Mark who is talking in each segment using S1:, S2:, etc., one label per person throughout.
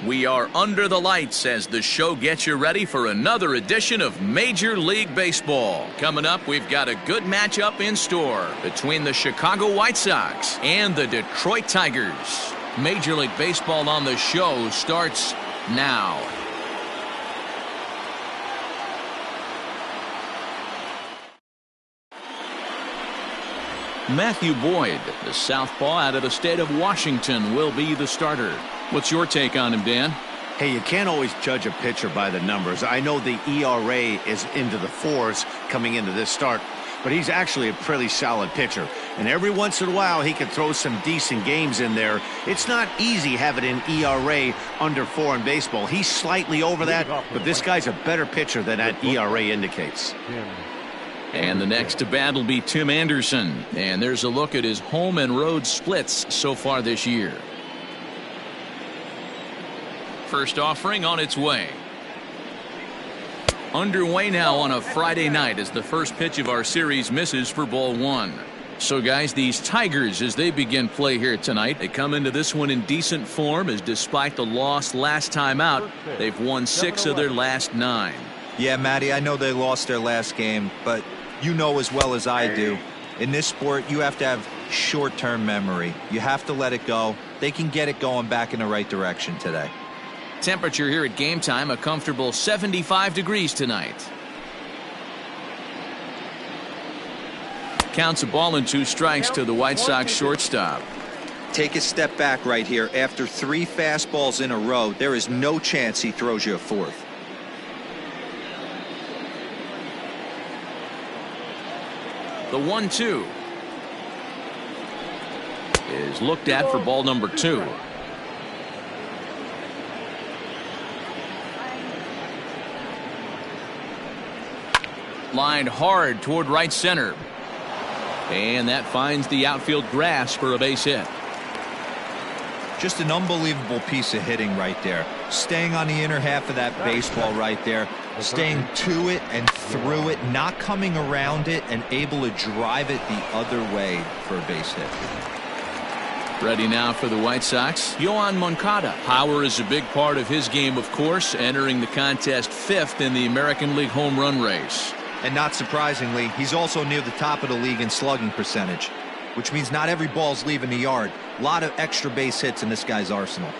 S1: We are under the lights as the show gets you ready for another edition of Major League Baseball. Coming up, we've got a good matchup in store between the Chicago White Sox and the Detroit Tigers. Major League Baseball on the show starts now. Matthew Boyd, the southpaw out of the state of Washington, will be the starter. What's your take on him, Dan?
S2: Hey, you can't always judge a pitcher by the numbers. I know the ERA is into the 4s coming into this start, but he's actually a pretty solid pitcher. And every once in a while, he can throw some decent games in there. It's not easy having an ERA under 4 in baseball. He's slightly over that, but this guy's a better pitcher than that ERA indicates.
S1: And the next to bat will be Tim Anderson. And there's a look at his home and road splits so far this year. First offering on its way. Underway now on a Friday night as the first pitch of our series misses for ball 1. So guys, these Tigers, as they begin play here tonight, they come into this one in decent form, as despite the loss last time out, they've won 6 of their last 9.
S3: Yeah, Matty, I know they lost their last game, but you know as well as I do, in this sport you have to have short-term memory. You have to let it go. They can get it going back in the right direction today.
S1: Temperature here at game time, a comfortable 75 degrees tonight. Counts a ball and 2 strikes to the White Sox shortstop.
S3: Take a step back right here. After 3 fastballs in a row, there is no chance he throws you a 4th.
S1: The 1-2 is looked at for ball number 2. Lined hard toward right center. And that finds the outfield grass for a base hit.
S3: Just an unbelievable piece of hitting right there. Staying on the inner half of that baseball right there. Staying to it and through it, not coming around it, and able to drive it the other way for a base hit.
S1: Ready now for the White Sox, Yohan Moncada. Power is a big part of his game, of course, entering the contest 5th in the American League home run race.
S3: And not surprisingly, he's also near the top of the league in slugging percentage, which means not every ball's leaving the yard. A lot of extra base hits in this guy's arsenal.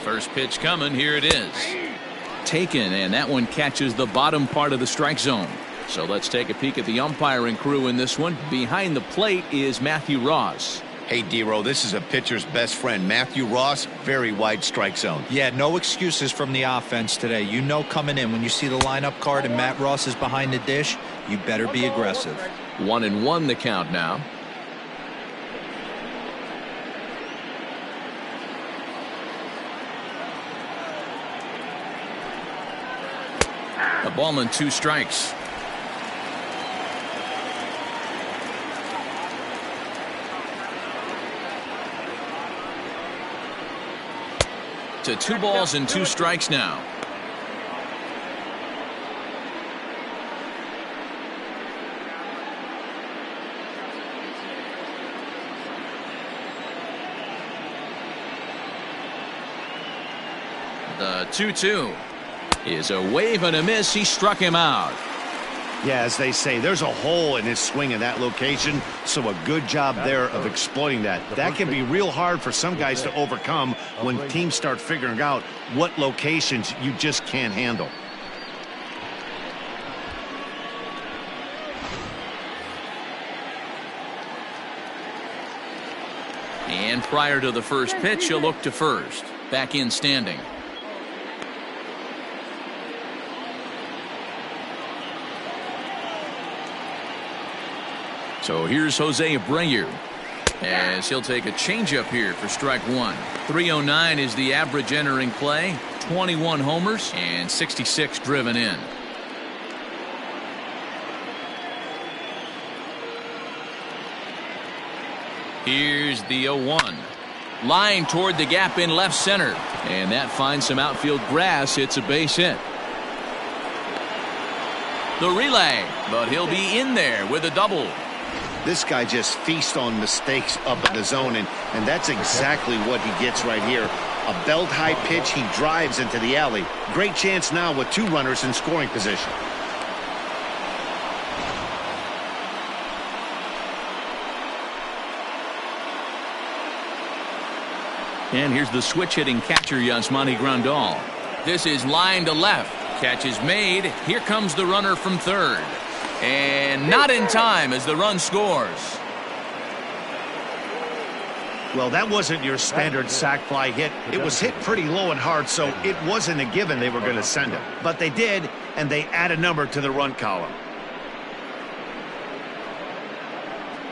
S1: First pitch coming, here it is. Taken, and that one catches the bottom part of the strike zone. So let's take a peek at the umpiring crew in this one. Behind the plate is Matthew Ross.
S2: Hey, D-Row, this is a pitcher's best friend, Matthew Ross. Very wide strike zone.
S3: Yeah, no excuses from the offense today. You know coming in, when you see the lineup card and Matt Ross is behind the dish, you better be aggressive.
S1: 1-1 the count now. A ball and 2 strikes. To 2 balls and 2 strikes now. The 2-2 is a wave and a miss. He struck him out.
S2: Yeah, as they say, there's a hole in his swing in that location, so a good job there of exploiting that. That can be real hard for some guys to overcome when teams start figuring out what locations you just can't handle.
S1: And prior to the first pitch, he'll look to first. Back in standing. So here's Jose Abreu, as he'll take a changeup here for strike 1. 309 is the average entering play. 21 homers and 66 driven in. Here's the 0-1. Line toward the gap in left center. And that finds some outfield grass. It's a base hit. The relay, but he'll be in there with a double.
S2: This guy just feasts on mistakes up in the zone, and that's exactly what he gets right here. A belt-high pitch, he drives into the alley. Great chance now with 2 runners in scoring position.
S1: And here's the switch-hitting catcher, Yasmani Grandal. This is line to left. Catch is made. Here comes the runner from third. And not in time as the run scores.
S2: Well, that wasn't your standard sac fly hit. It was hit pretty low and hard, so it wasn't a given they were going to send it. But they did, and they add a number to the run column.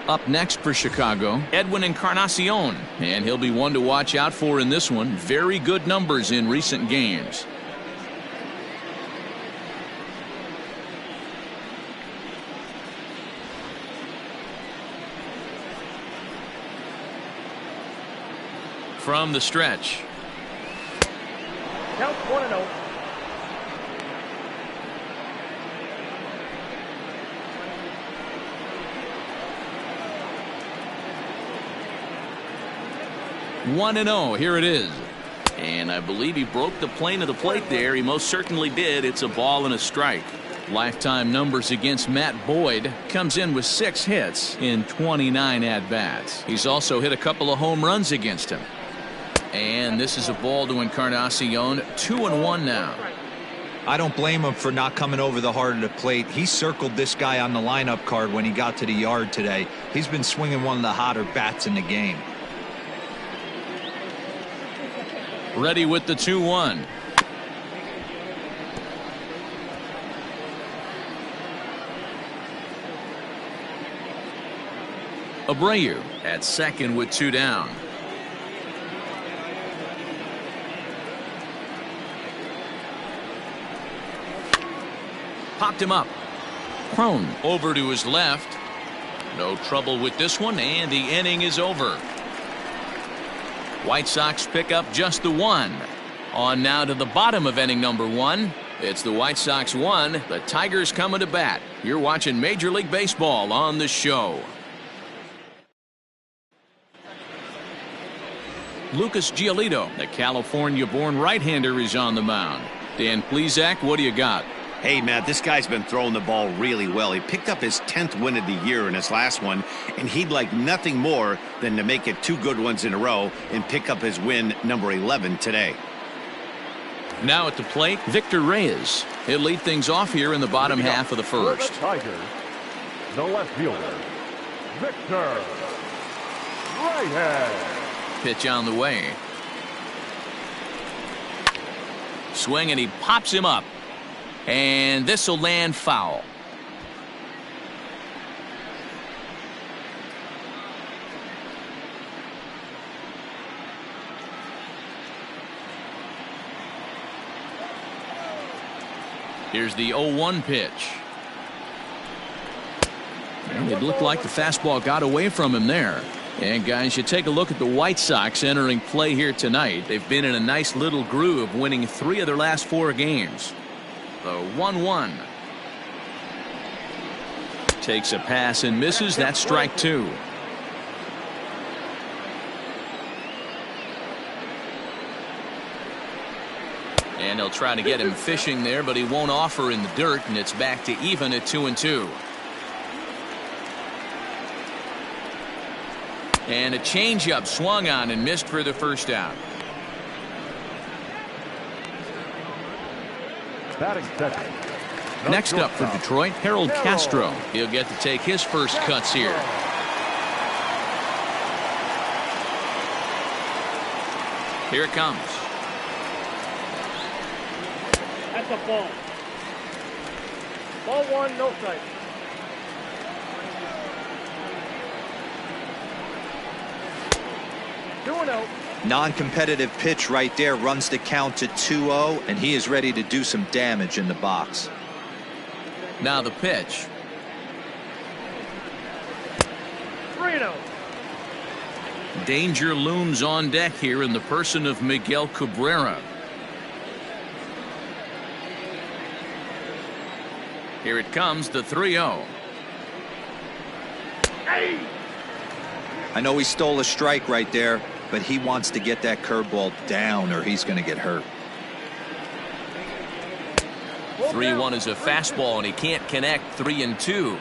S1: Up next for Chicago, Edwin Encarnacion, and he'll be one to watch out for in this one. Very good numbers in recent games. From the stretch.
S4: Count 1-0.
S1: One and 0. Here it is. And I believe he broke the plane of the plate there. He most certainly did. It's a ball and a strike. Lifetime numbers against Matt Boyd. Comes in with 6 hits in 29 at-bats. He's also hit a couple of home runs against him. And this is a ball to Encarnacion. 2-1 now.
S3: I don't blame him for not coming over the heart of the plate. He circled this guy on the lineup card when he got to the yard today. He's been swinging one of the hotter bats in the game.
S1: Ready with the 2-1. Abreu at second with 2 down. Popped him up. Kron over to his left. No trouble with this one, and the inning is over. White Sox pick up just the 1. On now to the bottom of inning number 1. It's the White Sox 1. The Tigers coming to bat. You're watching Major League Baseball on the show. Lucas Giolito, the California-born right-hander, is on the mound. Dan Plesac, what do you got?
S2: Hey, Matt, this guy's been throwing the ball really well. He picked up his 10th win of the year in his last one, and he'd like nothing more than to make it 2 good ones in a row and pick up his win number 11 today.
S1: Now at the plate, Victor Reyes. He'll lead things off here in the bottom half of the first.
S4: The Tigers, the left fielder, Victor Reyes.
S1: Pitch on the way. Swing, and he pops him up. And this will land foul. Here's the 0-1 pitch. And it looked like the fastball got away from him there. And guys, you take a look at the White Sox entering play here tonight. They've been in a nice little groove, winning 3 of their last 4 games. The 1-1. Takes a pass and misses. That's strike 2. And they'll try to get him fishing there, but he won't offer in the dirt, and it's back to even at 2-2. And a changeup swung on and missed for the first out. Next up for Detroit, Harold Castro. He'll get to take his first cuts here. Here it comes.
S4: That's a ball. Ball 1, no strike.
S3: Non-competitive pitch right there, runs the count to 2-0, and he is ready to do some damage in the box.
S1: Now the pitch.
S4: 3-0.
S1: Danger looms on deck here in the person of Miguel Cabrera. Here it comes, the 3-0.
S3: I know he stole a strike right there, but he wants to get that curveball down or he's going to get hurt.
S1: 3-1 is a fastball, and he can't connect. 3-2.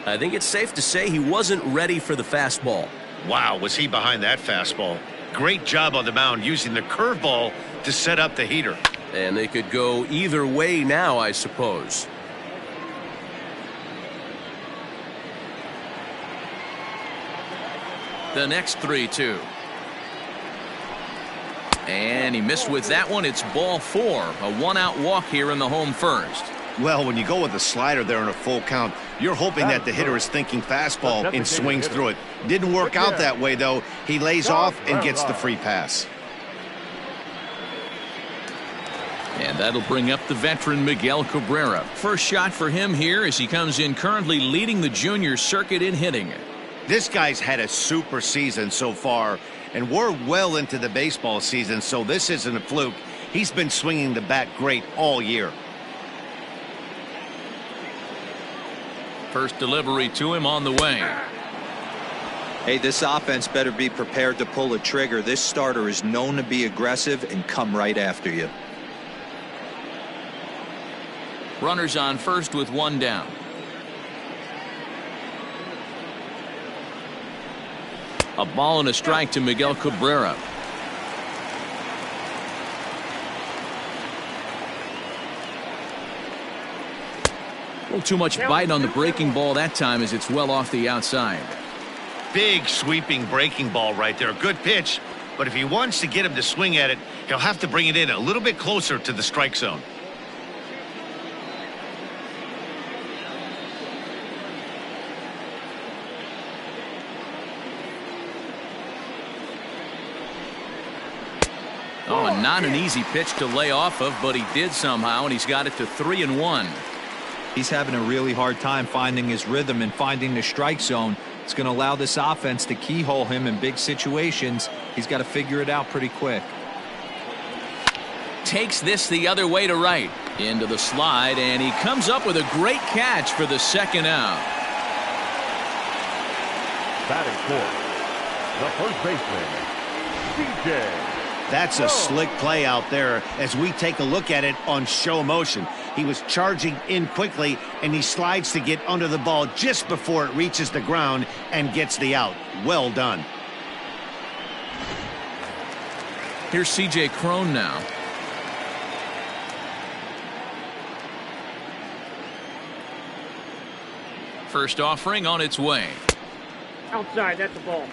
S5: I think it's safe to say he wasn't ready for the fastball.
S2: Wow, was he behind that fastball. Great job on the mound using the curveball to set up the heater.
S5: And they could go either way now, I suppose.
S1: The next 3-2. And he missed with that one. It's ball 4. A one-out walk here in the home first.
S2: Well, when you go with a slider there in a full count, you're hoping that the hitter is thinking fastball and swings through it. Didn't work out that way, though. He lays off and gets the free pass.
S1: And that'll bring up the veteran Miguel Cabrera. First shot for him here as he comes in currently leading the junior circuit in hitting.
S2: This guy's had a super season so far, and we're well into the baseball season, so this isn't a fluke. He's been swinging the bat great all year.
S1: First delivery to him on the way.
S3: Hey, this offense better be prepared to pull a trigger. This starter is known to be aggressive and come right after you.
S1: Runners on first with one down. A ball and a strike to Miguel Cabrera. A little too much bite on the breaking ball that time as it's well off the outside.
S2: Big sweeping breaking ball right there. Good pitch, but if he wants to get him to swing at it, he'll have to bring it in a little bit closer to the strike zone.
S1: Oh, and not an easy pitch to lay off of, but he did somehow, and he's got it to 3-1.
S3: He's having a really hard time finding his rhythm and finding the strike zone. It's going to allow this offense to keyhole him in big situations. He's got to figure it out pretty quick.
S1: Takes this the other way to right. Into the slide, and he comes up with a great catch for the second out.
S4: Batting fourth, the first baseman, DJ.
S2: That's a slick play out there as we take a look at it on show motion. He was charging in quickly, and he slides to get under the ball just before it reaches the ground and gets the out. Well done.
S1: Here's C.J. Kron now. First offering on its way.
S6: Outside, that's a ball.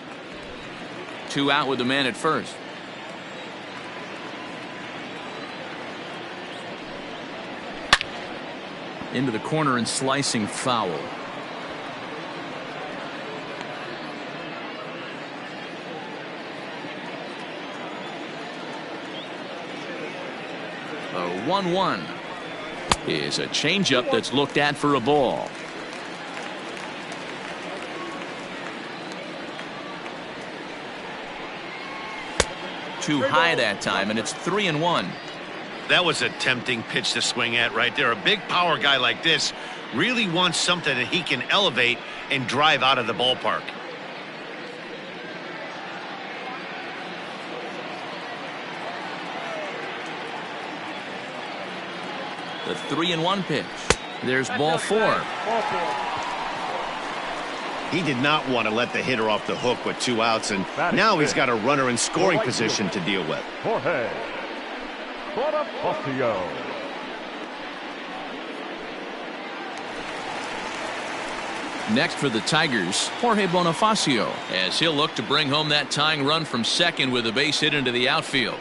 S1: 2 out with the man at first. Into the corner and slicing foul. A 1-1 is a changeup that's looked at for a ball. Too high that time, and it's 3-1.
S2: That was a tempting pitch to swing at right there. A big power guy like this really wants something that he can elevate and drive out of the ballpark.
S1: The 3-1 pitch. There's ball 4.
S2: He did not want to let the hitter off the hook with 2 outs, and now he's got a runner in scoring position to deal with.
S4: Jorge Bonifacio.
S1: Next for the Tigers, Jorge Bonifacio, as he'll look to bring home that tying run from second with a base hit into the outfield.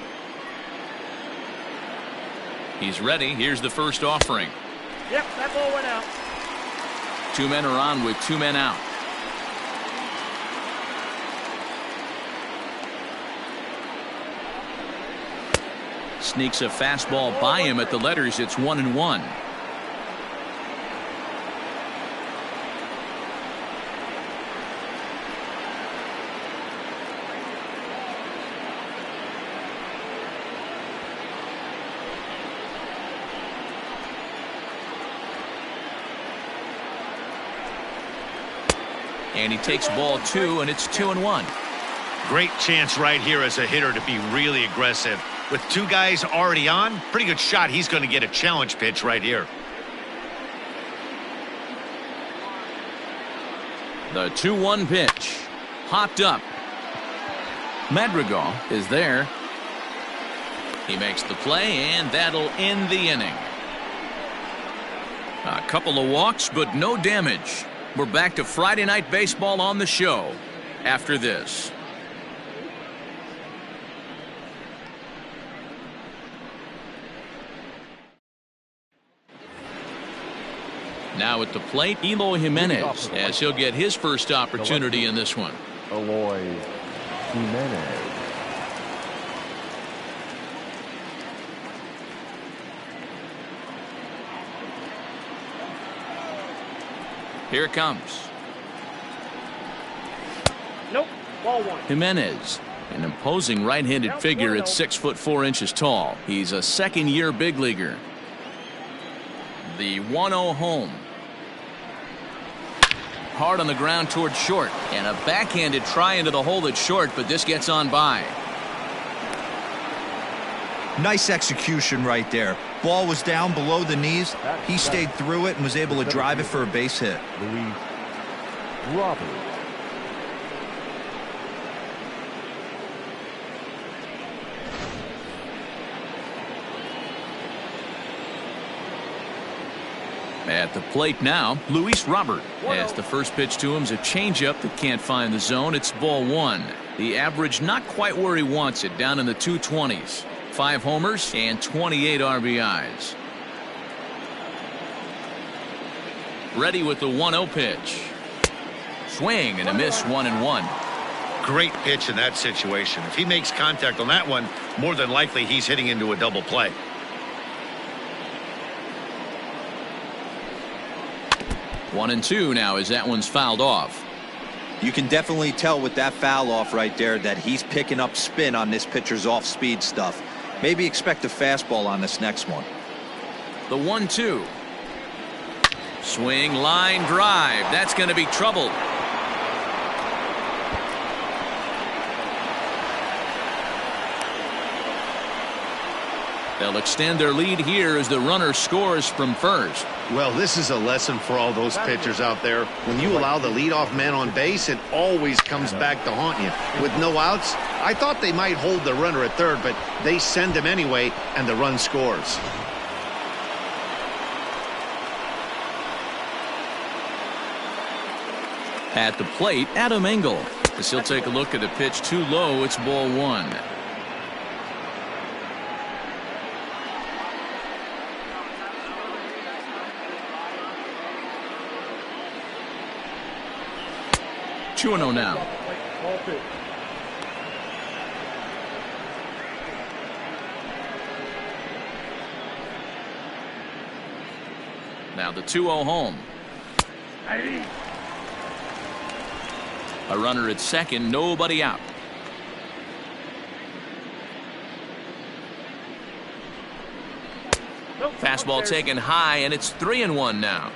S1: He's ready. Here's the first offering.
S6: Yep, that ball went out.
S1: 2 men are on with 2 men out. Sneaks a fastball by him at the letters. It's 1-1. And he takes ball 2, and it's 2-1.
S2: Great chance right here as a hitter to be really aggressive. With 2 guys already on, pretty good shot. He's going to get a challenge pitch right here.
S1: The 2-1 pitch. Hopped up. Madrigal is there. He makes the play, and that'll end the inning. A couple of walks, but no damage. We're back to Friday Night Baseball on the show after this. Now at the plate, Eloy Jimenez, as he'll get his first opportunity in this one.
S4: Eloy Jimenez.
S1: Here it comes.
S6: Nope. Ball 1.
S1: Jimenez, an imposing right-handed figure at 6'4" tall. He's a second-year big leaguer. The 1-0 home. Hard on the ground towards short, and a backhanded try into the hole that's short, but this gets on by.
S3: Nice execution right there. Ball was down below the knees. He stayed through it and was able to drive it for a base hit.
S4: Luis Robert.
S1: At the plate now, Luis Robert. As the first pitch to him is a changeup that can't find the zone. It's ball 1. The average not quite where he wants it, down in the 220s. 5 homers and 28 RBIs. Ready with the 1-0 pitch. Swing and a miss, 1-1.
S2: Great pitch in that situation. If he makes contact on that one, more than likely he's hitting into a double play.
S1: One and two now as that one's fouled off.
S3: You can definitely tell with that foul off right there that he's picking up spin on this pitcher's off-speed stuff. Maybe expect a fastball on this next one.
S1: The 1-2. Swing, line drive. That's going to be trouble. They'll extend their lead here as the runner scores from first.
S2: Well, this is a lesson for all those pitchers out there. When you allow the leadoff man on base, it always comes back to haunt you. With no outs, I thought they might hold the runner at third, but they send him anyway, and the run scores.
S1: At the plate, Adam Engel. As he'll take a look at the pitch too low, it's ball 1. Two and 0 now.
S6: Ball 2.
S1: Now the 2-0 home. A runner at second, nobody out. Fastball taken high, and it's 3-1 now.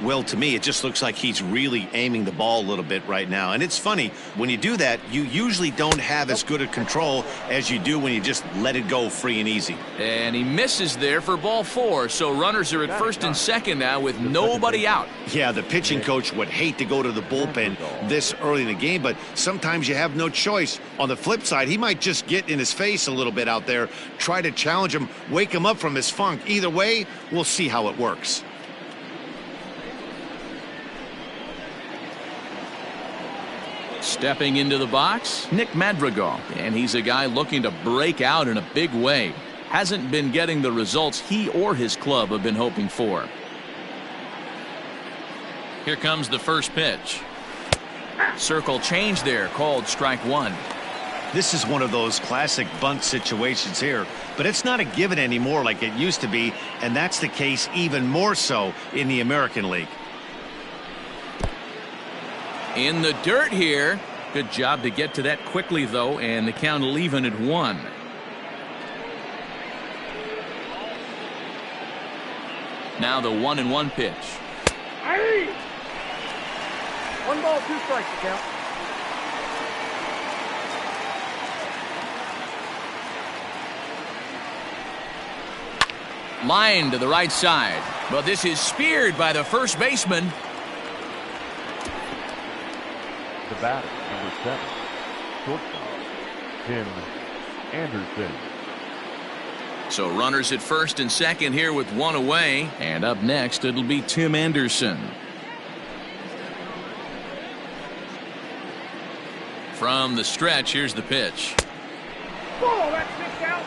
S2: Well, to me, it just looks like he's really aiming the ball a little bit right now. And it's funny, when you do that, you usually don't have as good a control as you do when you just let it go free and easy.
S1: And he misses there for ball 4. So runners are at first and second now with nobody out.
S2: Yeah, the pitching coach would hate to go to the bullpen this early in the game, but sometimes you have no choice. On the flip side, he might just get in his face a little bit out there, try to challenge him, wake him up from his funk. Either way, we'll see how it works.
S1: Stepping into the box, Nick Madrigal, and he's a guy looking to break out in a big way. Hasn't been getting the results he or his club have been hoping for. Here comes the first pitch. Circle change there, called strike 1.
S2: This is one of those classic bunt situations here, but it's not a given anymore like it used to be, and that's the case even more so in the American League.
S1: In the dirt here. Good job to get to that quickly, though, and the count will even at 1. Now the 1-1 pitch.
S6: 1 ball, 2 strikes to count.
S1: Line to the right side, but this is speared by the first baseman.
S4: The batter, number 7, shortstop, Tim Anderson.
S1: So runners at first and second here with 1 away. And up next, it'll be Tim Anderson. From the stretch, here's the pitch.
S6: Ball, that's 6 out.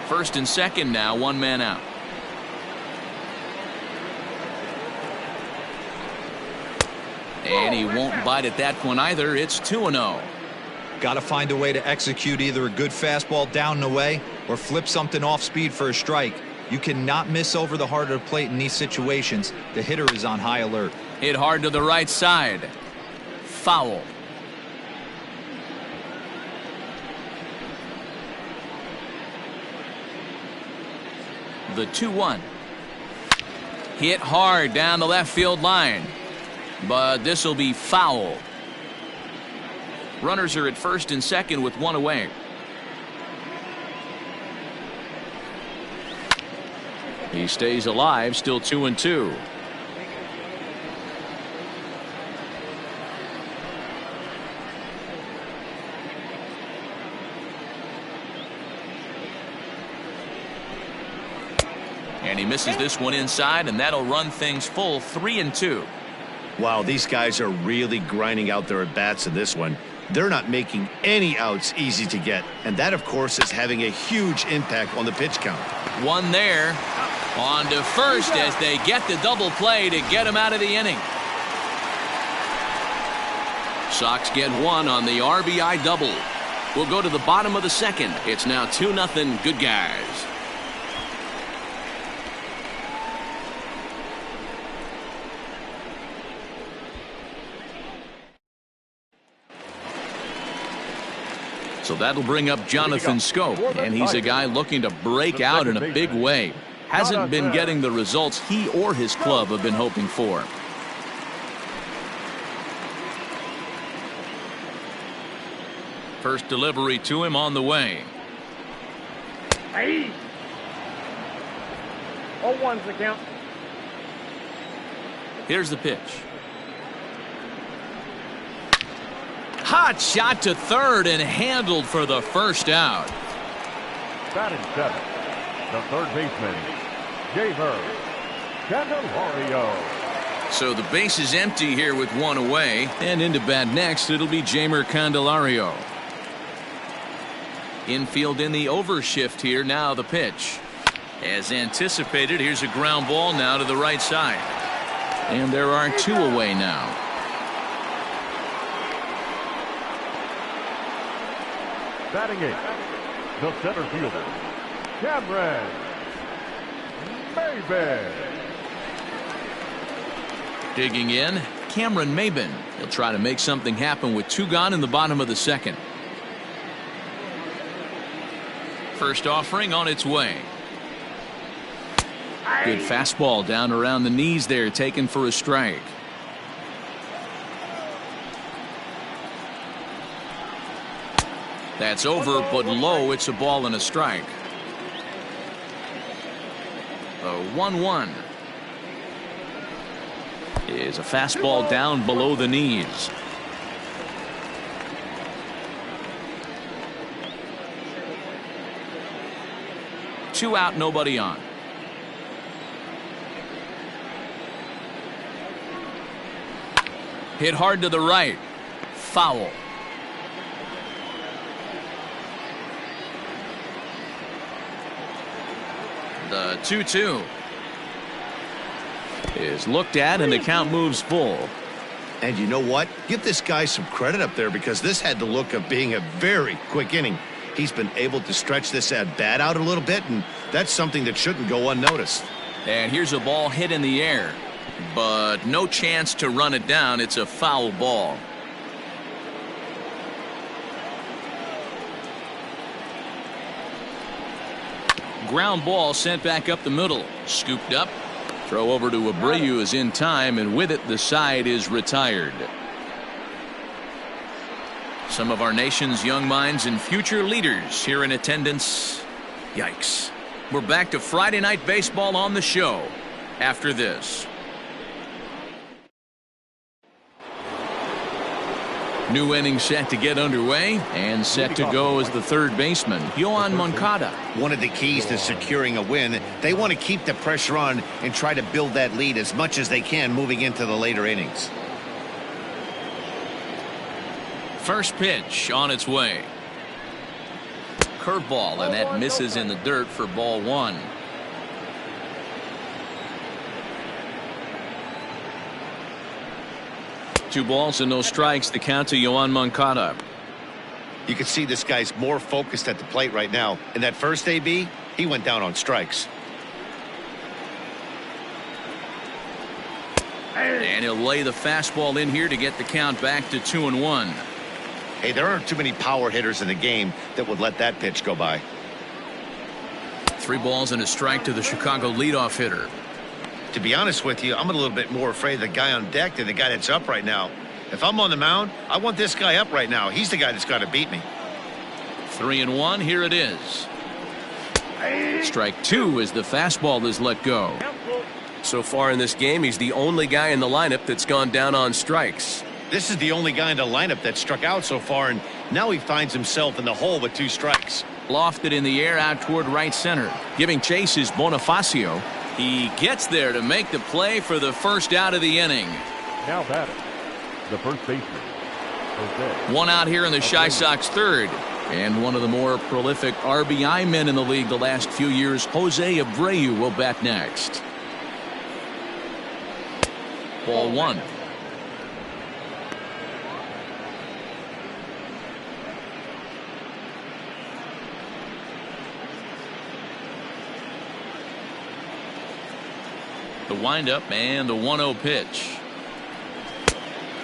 S1: First and second now, 1 man out. And he won't bite at that one either. It's 2-0.
S3: Got to find a way to execute either a good fastball down and away or flip something off speed for a strike. You cannot miss over the heart of the plate in these situations. The hitter is on high alert.
S1: Hit hard to the right side. Foul. The 2-1. Hit hard down the left field line. But this will be foul. Runners are at first and second with 1 away. He stays alive, still 2-2. And he misses this one inside, and that'll run things full 3-2.
S2: Wow, these guys are really grinding out their at-bats in this one. They're not making any outs easy to get, and that, of course, is having a huge impact on the pitch count.
S1: One there. On to first as they get the double play to get him out of the inning. Sox get 1 on the RBI double. We'll go to the bottom of the second. It's now 2-0 good guys. So that'll bring up Jonathan Scope, and he's a guy looking to break out in a big way. Hasn't been getting the results he or his club have been hoping for. First delivery to him on the way.
S6: Hey. 0-1's the count.
S1: Here's the pitch. Hot shot to third and handled for the first out.
S4: Batting 7, the third baseman, Johan Moncada.
S1: So the base is empty here with 1 away, and into bat next it'll be Jeimer Candelario. Infield in the overshift here. Now the pitch. As anticipated, here's a ground ball now to the right side. And there are 2 away now.
S4: Batting 8, the center fielder, Cameron Maybin.
S1: Digging in, Cameron Maybin. He'll try to make something happen with 2 gone in the bottom of the second. First offering on its way. Good fastball down around the knees there, taken for a strike. That's over, but low. It's a ball and a strike. The 1-1 is a fastball down below the knees. Two out, nobody on. Hit hard to the right. Foul. The 2-2 is looked at, and the count moves full.
S2: And you know what? Give this guy some credit up there, because this had the look of being a very quick inning. He's been able to stretch this at bat out a little bit, and that's something that shouldn't go unnoticed.
S1: And here's a ball hit in the air, but no chance to run it down. It's a foul ball. Ground ball sent back up the middle. Scooped up Throw over to Abreu is in time, and with it the side is retired. Some of our nation's young minds and future leaders here in attendance. Yikes. We're back to Friday Night Baseball on the show after this. New inning set to get underway, and set to go is the third baseman, Yohan Moncada.
S2: One of the keys to securing a win, they want to keep the pressure on and try to build that lead as much as they can moving into the later innings.
S1: First pitch on its way. Curveball, and that misses in the dirt for ball one. Two balls and no strikes. The count to Yohan Moncada.
S2: You can see this guy's more focused at the plate right now. In that first AB, he went down on strikes.
S1: And he'll lay the fastball in here to get the count back to 2-1.
S2: Hey, there aren't too many power hitters in the game that would let that pitch go by.
S1: 3 balls and a strike to the Chicago leadoff hitter.
S2: To be honest with you, I'm a little bit more afraid of the guy on deck than the guy that's up right now. If I'm on the mound, I want this guy up right now. He's the guy that's got to beat me.
S1: 3-1. Here it is. Strike 2 as the fastball is let go.
S5: So far in this game, he's the only guy in the lineup that's gone down on strikes.
S2: This is the only guy in the lineup that struck out so far, and now he finds himself in the hole with 2 strikes.
S1: Lofted in the air out toward right center. Giving chase is Bonifacio. He gets there to make the play for the first out of the inning.
S4: Now batting, the first baseman, Jose.
S1: One out here in the White Sox third. And one of the more prolific RBI men in the league the last few years, Jose Abreu, will bat next. Ball 1. The windup and the 1-0 pitch.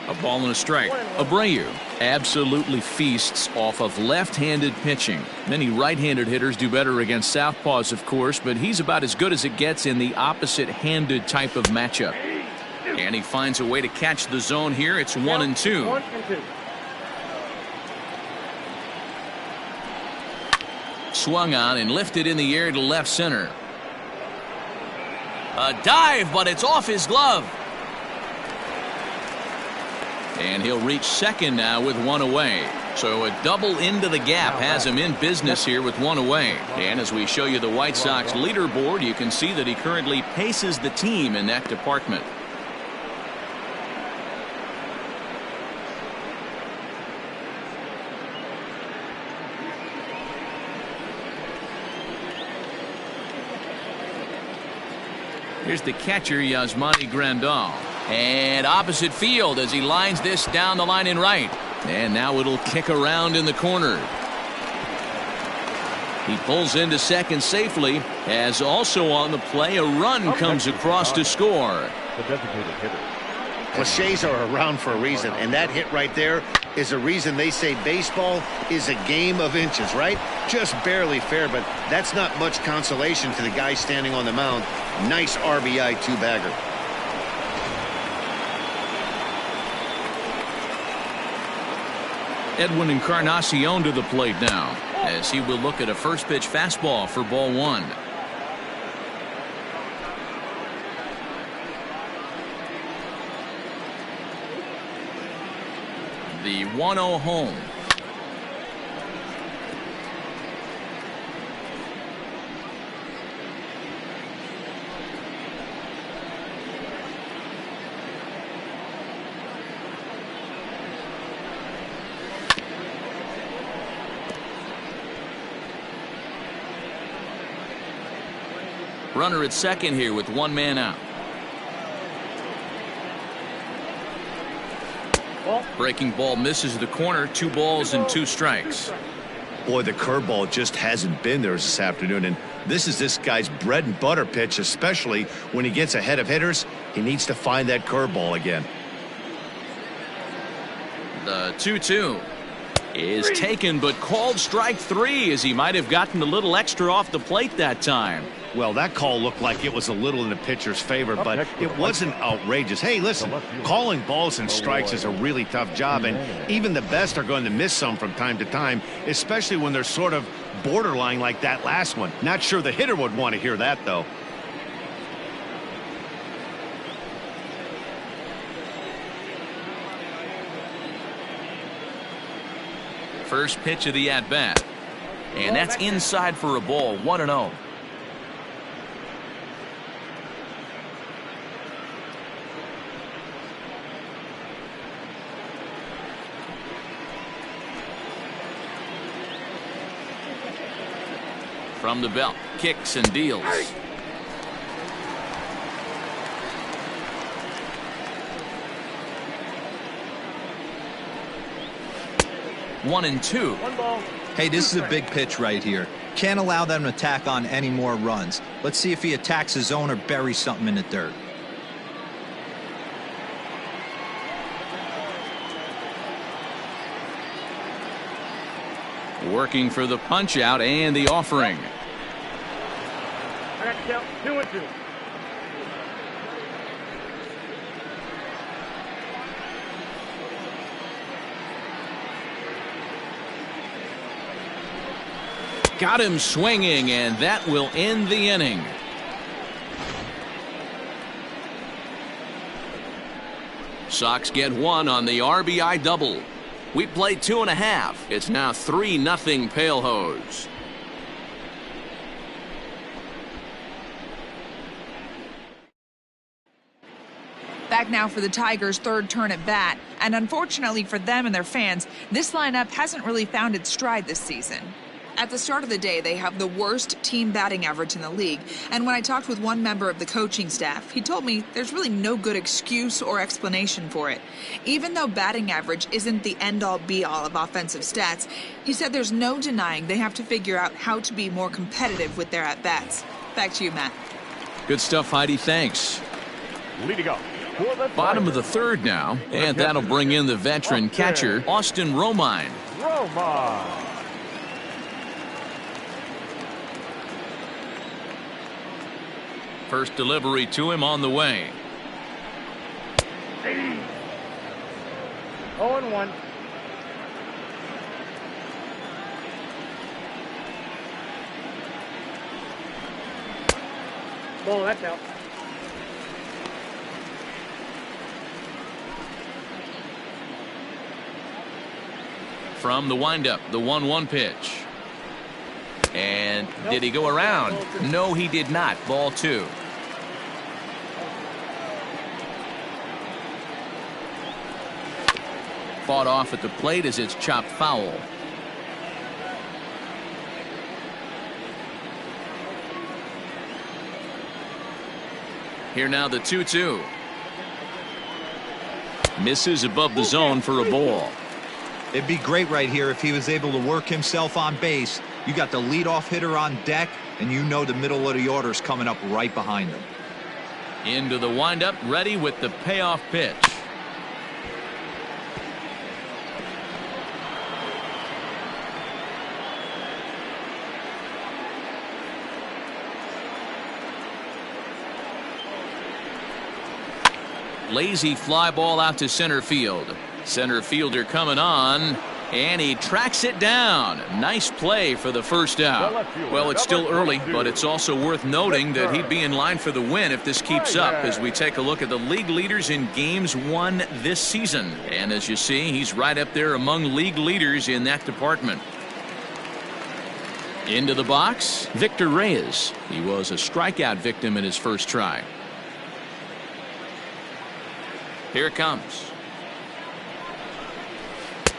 S1: A ball and a strike. Abreu absolutely feasts off of left-handed pitching. Many right-handed hitters do better against southpaws, of course, but he's about as good as it gets in the opposite-handed type of matchup. And he finds a way to catch the zone here. It's 1-2. Swung on and lifted in the air to left center. A dive, but it's off his glove. And he'll reach second now with 1 away. So a double into the gap has him in business here with 1 away. And as we show you the White Sox leaderboard, you can see that he currently paces the team in that department. Here's the catcher, Yasmani Grandal. And opposite field as he lines this down the line in right. And now it'll kick around in the corner. He pulls into second safely, as also on the play a run comes across to score.
S4: The designated hitter.
S2: Cliches are around for a reason, and that hit right there is a reason they say baseball is a game of inches, right? Just barely fair, but that's not much consolation to the guy standing on the mound. Nice RBI 2-bagger.
S1: Edwin Encarnacion to the plate now, as he will look at a first pitch fastball for ball 1. The 1-0 home. Runner at second here with 1 man out. Breaking ball misses the corner. 2 balls and 2 strikes.
S2: Boy, the curveball just hasn't been there this afternoon, and this is this guy's bread and butter pitch, especially when he gets ahead of hitters. He needs to find that curveball again.
S1: The 2-2. is taken, but called strike 3, as he might have gotten a little extra off the plate that time.
S2: Well, that call looked like it was a little in the pitcher's favor, but it wasn't outrageous. Hey, listen, calling balls and strikes is a really tough job, and even the best are going to miss some from time to time, especially when they're sort of borderline like that last one. Not sure the hitter would want to hear that, though.
S1: First pitch of the at-bat. And that's inside for a ball, 1-0. From the belt, kicks and deals. 1-2.
S3: Hey, this is a big pitch right here. Can't allow them to tack on any more runs. Let's see if he attacks his zone or buries something in the dirt.
S1: Working for the punch out and the offering.
S6: I got to count 2-2.
S1: Got him swinging, and that will end the inning. Sox get one on the RBI double. We played 2.5. It's now 3-0 Pale Hose.
S7: Back now for the Tigers' third turn at bat, and unfortunately for them and their fans, this lineup hasn't really found its stride this season. At the start of the day, they have the worst team batting average in the league, and when I talked with one member of the coaching staff, he told me there's really no good excuse or explanation for it. Even though batting average isn't the end-all be-all of offensive stats, he said there's no denying they have to figure out how to be more competitive with their at-bats. Back to you, Matt.
S1: Good stuff, Heidi. Thanks.
S4: Leading up.
S1: Bottom of the third now, and that'll bring in the veteran catcher, Austin Romine.
S4: Romine.
S1: First delivery to him on the way.
S6: 0-1. Ball, that's out.
S1: From the windup, the 1-1 pitch. And did he go around? No, he did not. Ball 2. Fought off at the plate as it's chopped foul. Here now the 2-2. Misses above the zone for a ball.
S3: It'd be great right here if he was able to work himself on base. You got the leadoff hitter on deck, and you know the middle of the order's coming up right behind him.
S1: Into the windup, ready with the payoff pitch. Lazy fly ball out to center field. Center fielder coming on, and he tracks it down. Nice play for the first out. Well, it's still early, but it's also worth noting that he'd be in line for the win if this keeps up as we take a look at the league leaders in games won this season. And as you see, he's right up there among league leaders in that department. Into the box, Victor Reyes. He was a strikeout victim in his first try. Here it comes.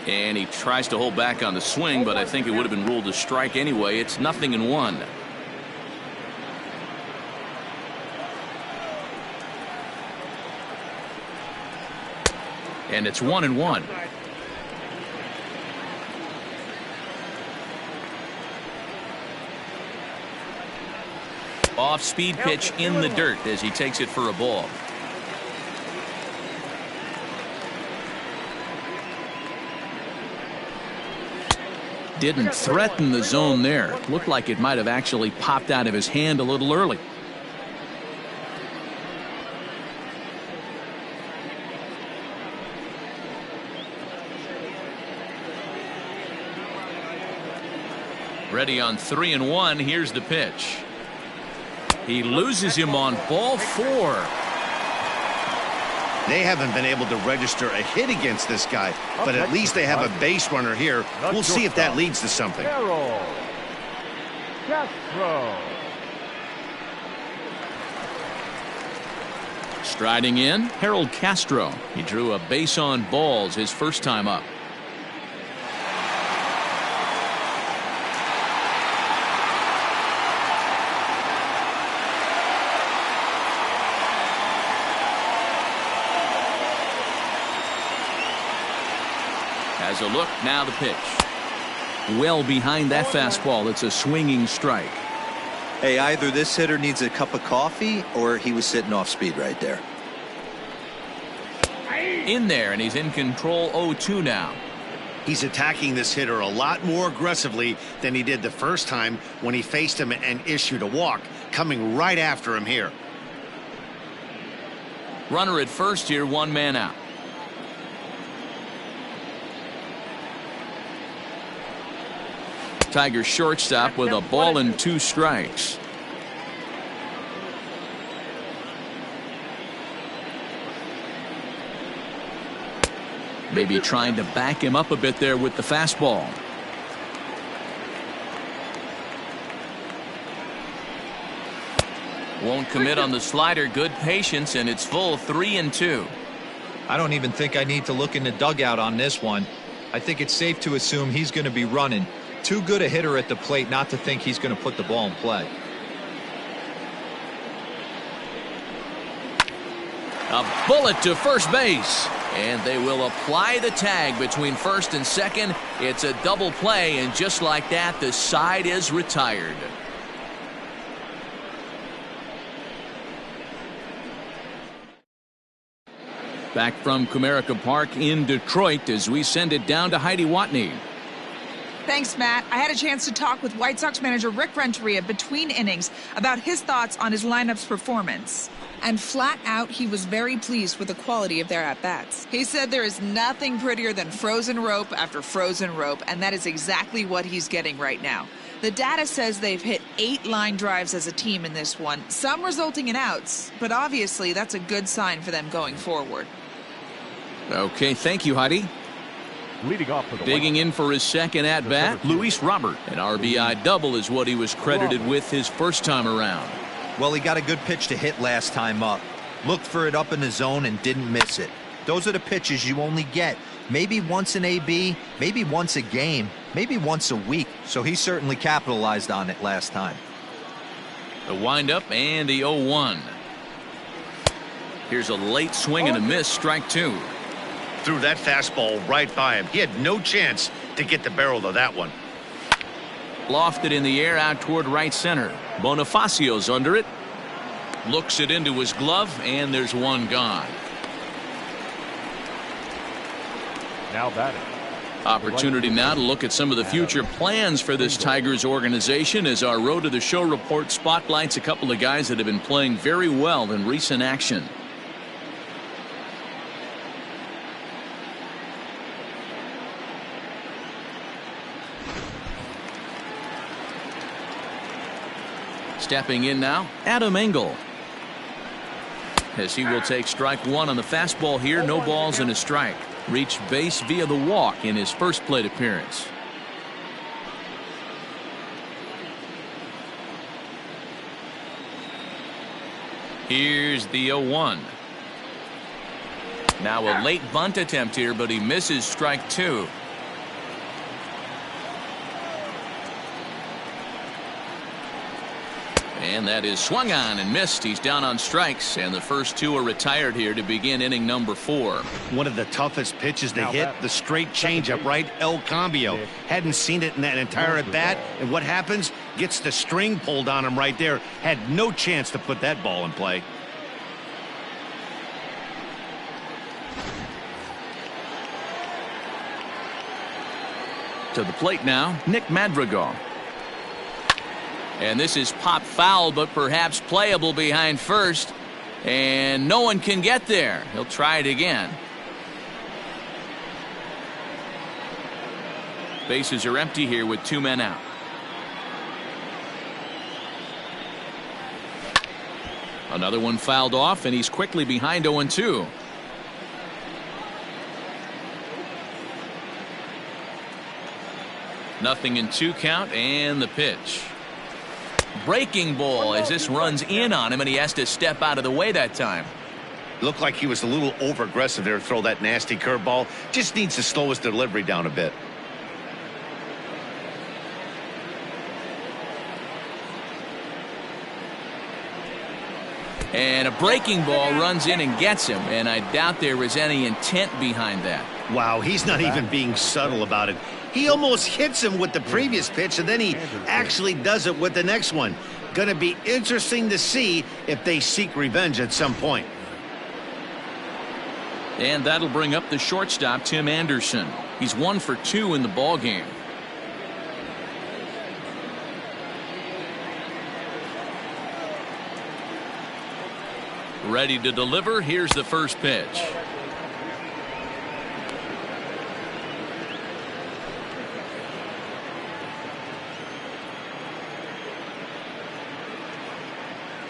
S1: And he tries to hold back on the swing, but I think it would have been ruled a strike anyway. It's 0-1. And it's 1-1. Off-speed pitch in the dirt as he takes it for a ball. Didn't threaten the zone there. Looked like it might have actually popped out of his hand a little early. Ready on 3-1. Here's the pitch. He loses him on ball 4.
S2: They haven't been able to register a hit against this guy, but at least they have a base runner here. We'll see if that leads to something.
S4: Castro.
S1: Striding in, Harold Castro. He drew a base on balls his first time up. Has a look, now the pitch. Well behind that fastball. It's a swinging strike.
S8: Hey, either this hitter needs a cup of coffee or he was sitting off speed right there.
S1: In there, and he's in control 0-2 now.
S2: He's attacking this hitter a lot more aggressively than he did the first time when he faced him and issued a walk, coming right after him here.
S1: Runner at first here, 1 man out. Tigers shortstop with a ball and 2 strikes. Maybe trying to back him up a bit there with the fastball. Won't commit on the slider. Good patience, and it's full 3-2.
S3: I don't even think I need to look in the dugout on this one. I think it's safe to assume he's going to be running. Too good a hitter at the plate not to think he's going to put the ball in play.
S1: A bullet to first base. And they will apply the tag between first and second. It's a double play, and just like that, the side is retired. Back from Comerica Park in Detroit as we send it down to Heidi Watney.
S7: Thanks, Matt. I had a chance to talk with White Sox manager Rick Renteria between innings about his thoughts on his lineup's performance. And flat out, he was very pleased with the quality of their at-bats. He said there is nothing prettier than frozen rope after frozen rope, and that is exactly what he's getting right now. The data says they've hit 8 line drives as a team in this one, some resulting in outs, but obviously that's a good sign for them going forward.
S1: Okay, thank you, Heidi.
S4: Leading off for the
S1: Digging in for his second at-bat, Luis Robert. An RBI double is what he was credited with his first time around.
S3: Well, he got a good pitch to hit last time up. Looked for it up in the zone and didn't miss it. Those are the pitches you only get maybe once an AB, maybe once a game, maybe once a week. So he certainly capitalized on it last time.
S1: The windup and the 0-1. Here's a late swing and a miss, strike 2.
S2: Threw that fastball right by him. He had no chance to get the barrel of that one.
S1: Lofted in the air out toward right center. Bonifacio's under it. Looks it into his glove, and there's one gone.
S4: Now batting.
S1: Opportunity now to look at some of the future plans for this Tigers organization as our Road to the Show report spotlights a couple of guys that have been playing very well in recent action. Stepping in now, Adam Engel. As he will take strike 1 on the fastball here, no balls and a strike. Reached base via the walk in his first plate appearance. Here's the 0-1. Now a late bunt attempt here, but he misses strike 2. And that is swung on and missed. He's down on strikes, and the first 2 are retired here to begin inning number 4.
S2: One of the toughest pitches to hit, the straight changeup, right? El Cambio. Hadn't seen it in that entire at bat, and what happens? Gets the string pulled on him right there. Had no chance to put that ball in play.
S1: To the plate now, Nick Madrigal. And this is pop foul, but perhaps playable behind first. And no one can get there. He'll try it again. Bases are empty here with 2 men out. Another one fouled off, and he's quickly behind 0-2. Nothing in 2 count, and the pitch. Breaking ball as this runs in on him, and he has to step out of the way that time.
S2: Looked like he was a little over aggressive there to throw that nasty curveball. Just needs to slow his delivery down a bit.
S1: And a breaking ball runs in and gets him, and I doubt there was any intent behind that.
S2: Wow, he's not even being subtle about it. He almost hits him with the previous pitch, and then he actually does it with the next one. Going to be interesting to see if they seek revenge at some point.
S1: And that'll bring up the shortstop, Tim Anderson. He's 1 for 2 in the ballgame. Ready to deliver. Here's the first pitch.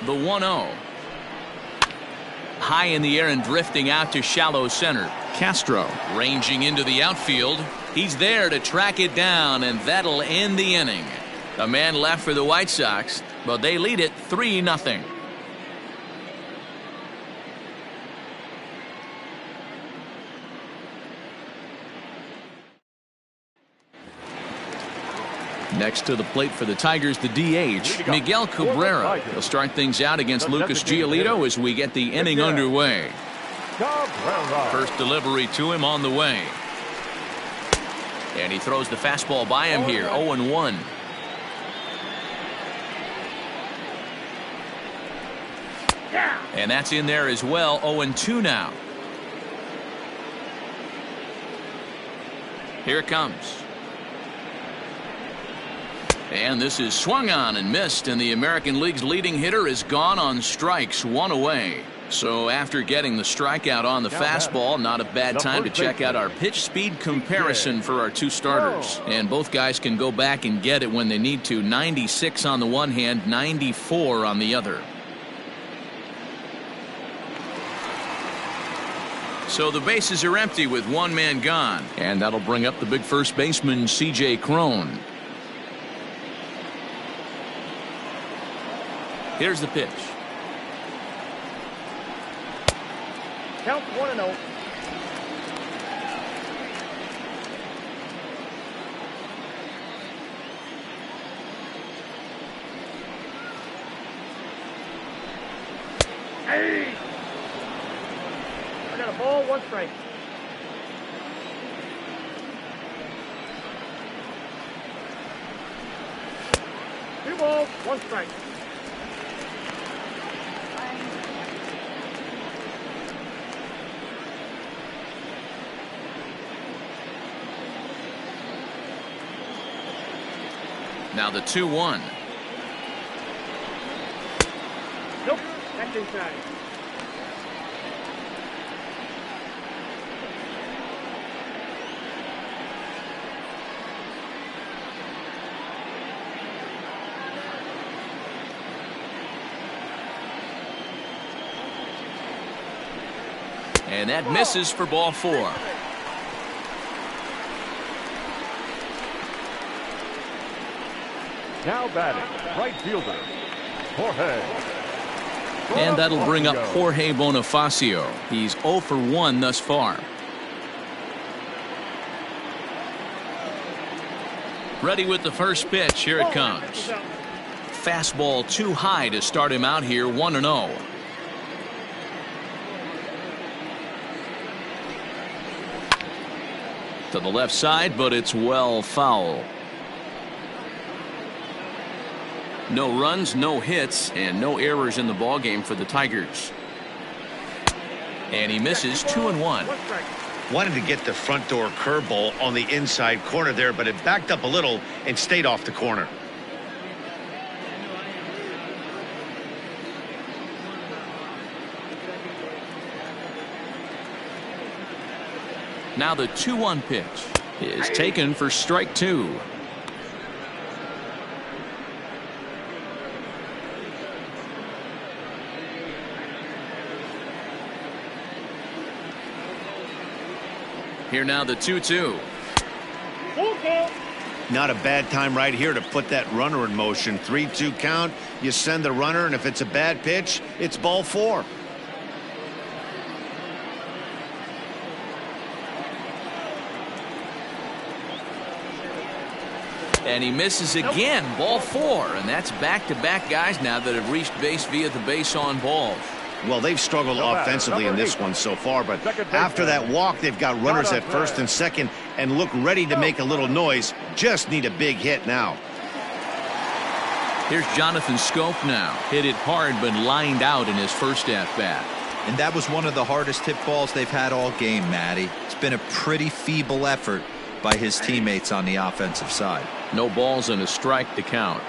S1: The 1-0. High in the air and drifting out to shallow center. Castro ranging into the outfield. He's there to track it down, and that'll end the inning. A man left for the White Sox, but they lead it 3-0. Next to the plate for the Tigers, the DH, Miguel Cabrera. He'll start things out against Lucas Giolito as we get the inning underway. First delivery to him on the way. And he throws the fastball by him here, 0-1. And that's in there as well, 0-2 now. Here it comes. And this is swung on and missed, and the American League's leading hitter is gone on strikes, 1 away. So after getting the strikeout on the fastball, not a bad time to check out our pitch speed comparison for our 2 starters. And both guys can go back and get it when they need to. 96 on the one hand, 94 on the other. So the bases are empty with 1 man gone. And that'll bring up the big first baseman, C.J. Kron. Here's the pitch.
S6: Count 1-0. Hey! I got a ball, 1 strike. Two balls, 1 strike.
S1: Now the 2-1.
S6: Nope, that's inside.
S1: And that misses for ball 4.
S4: Now batting, right fielder, Jorge.
S1: And that'll bring up Jorge Bonifacio. He's 0 for 1 thus far. Ready with the first pitch. Here it comes. Fastball too high to start him out here, 1-0. To the left side, but it's well foul. No runs, no hits, and no errors in the ballgame for the Tigers. And he misses 2-1.
S2: Wanted to get the front door curveball on the inside corner there, but it backed up a little and stayed off the corner.
S1: Now the 2-1 pitch is taken for strike 2. Here now the 2-2.
S2: Not a bad time right here to put that runner in motion. 3-2 count. You send the runner, and if it's a bad pitch, it's ball 4.
S1: And he misses again. Ball 4. And that's back-to-back guys now that have reached base via the base on balls.
S2: Well, they've struggled offensively in this one so far, but after that walk, they've got runners at first and second and look ready to make a little noise. Just need a big hit now.
S1: Here's Jonathan Scope now. Hit it hard, but lined out in his first at-bat.
S3: And that was one of the hardest hit balls they've had all game, Matty. It's been a pretty feeble effort by his teammates on the offensive side.
S1: No balls and a strike to count.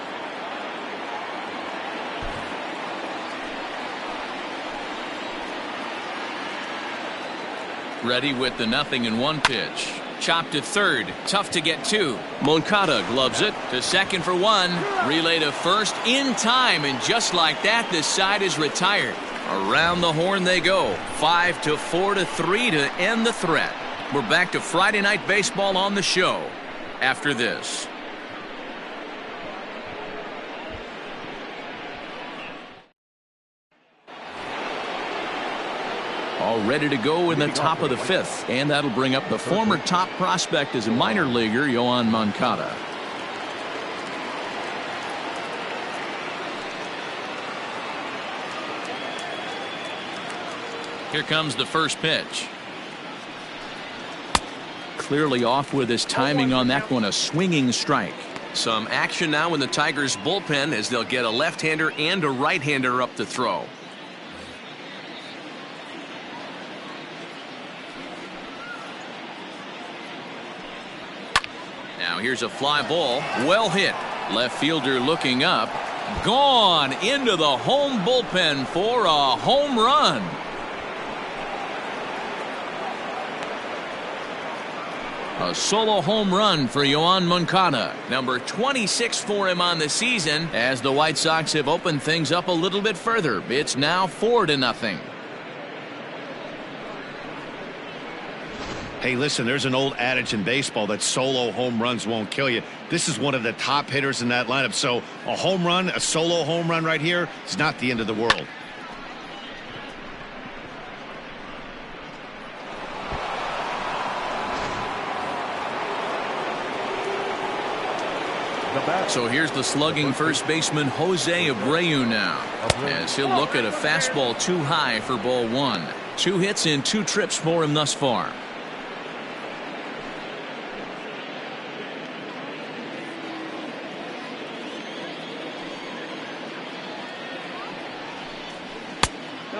S1: Ready with the 0-1 pitch. Chopped to third. Tough to get to. Moncada gloves it to second for 1. Relay to first in time. And just like that, this side is retired. Around the horn they go. 5-4-3 to end the threat. We're back to Friday Night Baseball on the show after this. All ready to go in the top of the 5th, and that'll bring up the former top prospect as a minor leaguer, Yohan Moncada. Here comes the first pitch. Clearly off with his timing on that one, a swinging strike. Some action now in the Tigers bullpen as they'll get a left-hander and a right-hander up to throw. Now here's a fly ball. Well hit. Left fielder looking up. Gone into the home bullpen for a home run. A solo home run for Yohan Moncada. Number 26 for him on the season as the White Sox have opened things up a little bit further. It's now 4-0.
S2: Hey, listen, there's an old adage in baseball that solo home runs won't kill you. This is one of the top hitters in that lineup. So a home run, a solo home run right here is not the end of the world.
S1: So here's the slugging first baseman Jose Abreu now, as he'll look at a fastball too high for ball 1. 2 hits in 2 trips for him thus far.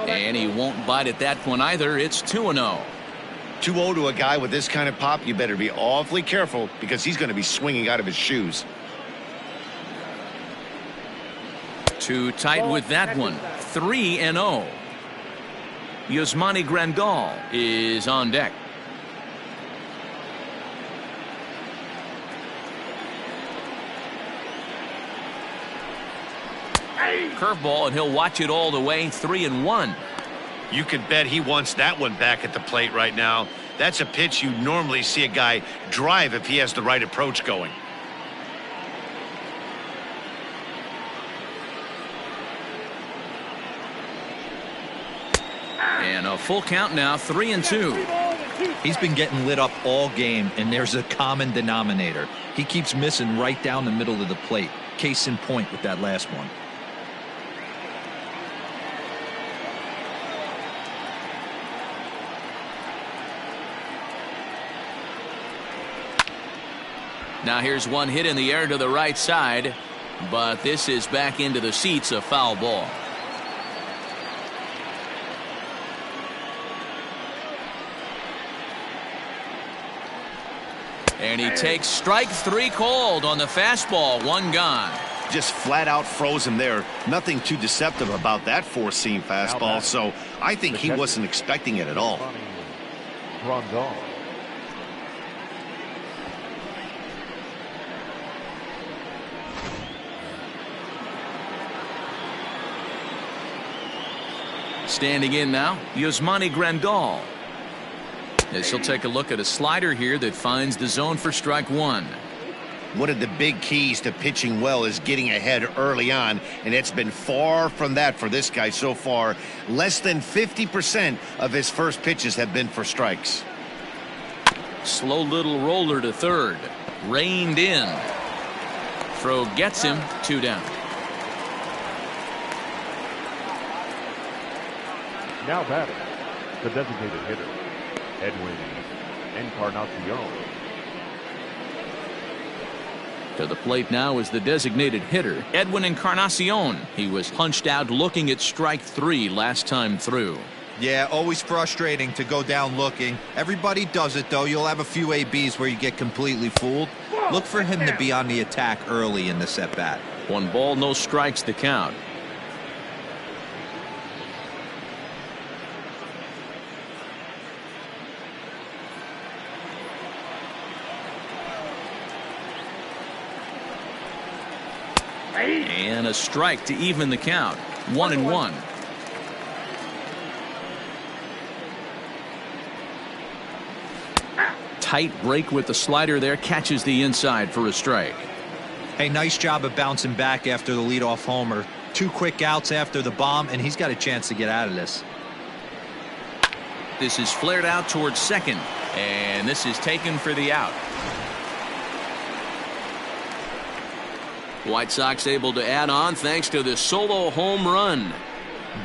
S1: And he won't bite at that one either. It's 2-0.
S2: 2-0 to a guy with this kind of pop, you better be awfully careful because he's going to be swinging out of his shoes.
S1: Too tight with that one. 3-0. Yasmani Grandal is on deck. Curveball, and he'll watch it all the way. 3-1.
S2: You can bet he wants that one back at the plate right now. That's a pitch you normally see a guy drive if he has the right approach going.
S1: And a full count now. 3-2.
S3: He's been getting lit up all game, and there's a common denominator. He keeps missing right down the middle of the plate. Case in point with that last one.
S1: Now here's one hit in the air to the right side, but this is back into the seats, a foul ball. And he takes strike 3 cold on the fastball. 1 gone.
S2: Just flat out froze him there. Nothing too deceptive about that 4-seam fastball, so I think he wasn't expecting it at all.
S1: Standing in now, Yasmani Grandal. As he'll take a look at a slider here that finds the zone for strike 1.
S2: One of the big keys to pitching well is getting ahead early on, and it's been far from that for this guy so far. Less than 50% of his first pitches have been for strikes.
S1: Slow little roller to third. Reined in. Throw gets him. 2 down.
S4: Now batting, the designated hitter, Edwin Encarnacion.
S1: To the plate now is the designated hitter, Edwin Encarnacion. He was hunched out looking at strike 3 last time through.
S3: Yeah, always frustrating to go down looking. Everybody does it, though. You'll have a few ABs where you get completely fooled. Look for him to be on the attack early in this at-bat.
S1: 1 ball, no strikes to count. And a strike to even the count. 1-1. Tight break with the slider there. Catches the inside for a strike.
S3: Hey, nice job of bouncing back after the leadoff homer. 2 quick outs after the bomb, and he's got a chance to get out of this.
S1: This is flared out towards second. And this is taken for the out. White Sox able to add on thanks to the solo home run.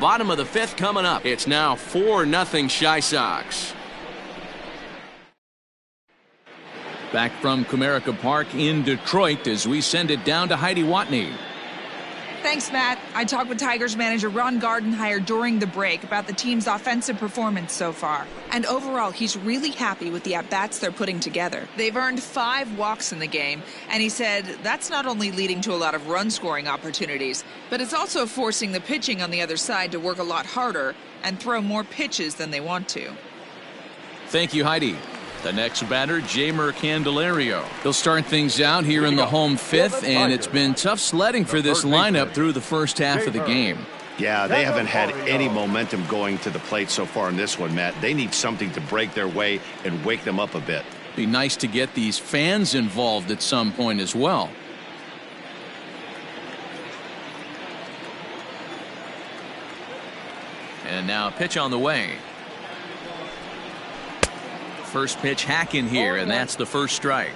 S1: Bottom of the 5th coming up. It's now 4-0 Chi Sox. Back from Comerica Park in Detroit as we send it down to Heidi Watney.
S7: Thanks, Matt. I talked with Tigers manager Ron Gardenhire during the break about the team's offensive performance so far. And overall, he's really happy with the at-bats they're putting together. They've earned 5 walks in the game, and he said that's not only leading to a lot of run-scoring opportunities, but it's also forcing the pitching on the other side to work a lot harder and throw more pitches than they want to.
S1: Thank you, Heidi. The next batter, Jeimer Candelario. He'll start things out here in the home 5th, and it's been tough sledding for this lineup through the first half of the game.
S2: Yeah, they haven't had any momentum going to the plate so far in this one, Matt. They need something to break their way and wake them up a bit.
S1: Be nice to get these fans involved at some point as well. And now a pitch on the way. First pitch hack in here, and that's the first strike.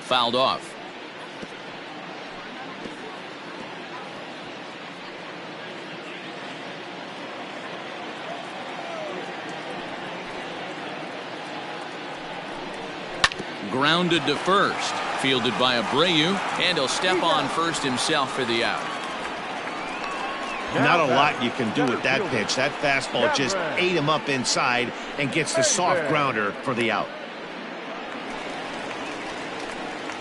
S1: Fouled off. Grounded to first. Fielded by Abreu, and he'll step on first himself for the out.
S2: Not a lot you can do with that pitch. That fastball just ate him up inside and gets the soft grounder for the out.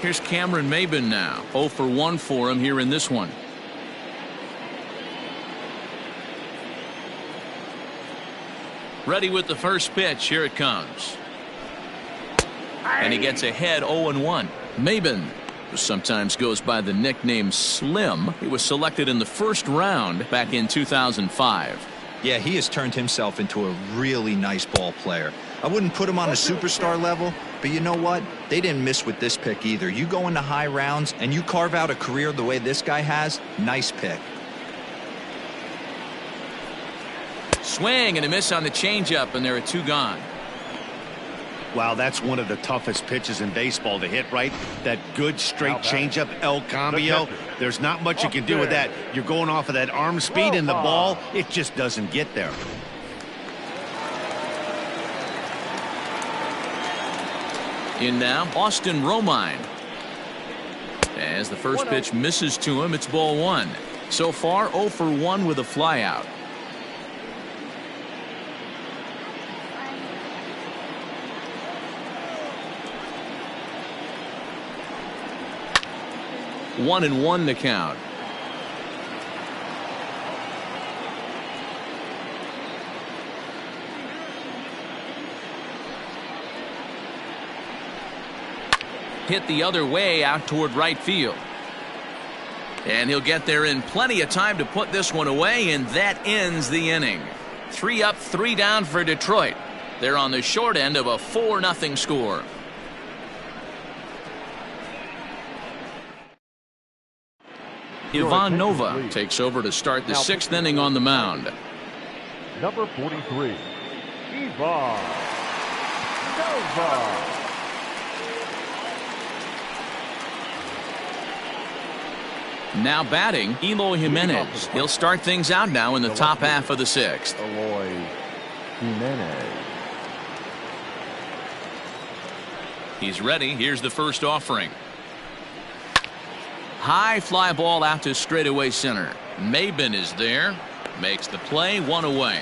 S1: Here's Cameron Maybin now. 0 for 1 for him here in this one. Ready with the first pitch. Here it comes. And he gets ahead 0-1. Maybin, who sometimes goes by the nickname Slim, he was selected in the first round back in 2005.
S3: Yeah, he has turned himself into a really nice ball player. I wouldn't put him on a superstar level, but you know what? They didn't miss with this pick either. You go into high rounds and you carve out a career the way this guy has, nice pick.
S1: Swing and a miss on the changeup, and there are 2 gone.
S2: Wow, that's one of the toughest pitches in baseball to hit, right? That good straight changeup, El Cambio. There's not much you can do with that. You're going off of that arm speed, and the ball, it just doesn't get there. In now, Austin Romine. And
S1: As the first pitch misses to him, it's ball one. So far, 0 for 1 with a flyout. One and one to count. Hit the other way out toward right field. And he'll get there in plenty of time to put this one away, and that ends the inning. 3 up, 3 down for Detroit. They're on the short end of a 4-0 score. Ivan Nova takes over to start the 6th inning on the mound.
S4: Number 43, Ivan Nova.
S1: Now batting, Eloy Jimenez. He'll start things out now in the top half of the 6th.
S4: Eloy Jimenez.
S1: He's ready. Here's the first offering. High fly ball out to straightaway center. Maybin is there. Makes the play, 1 away.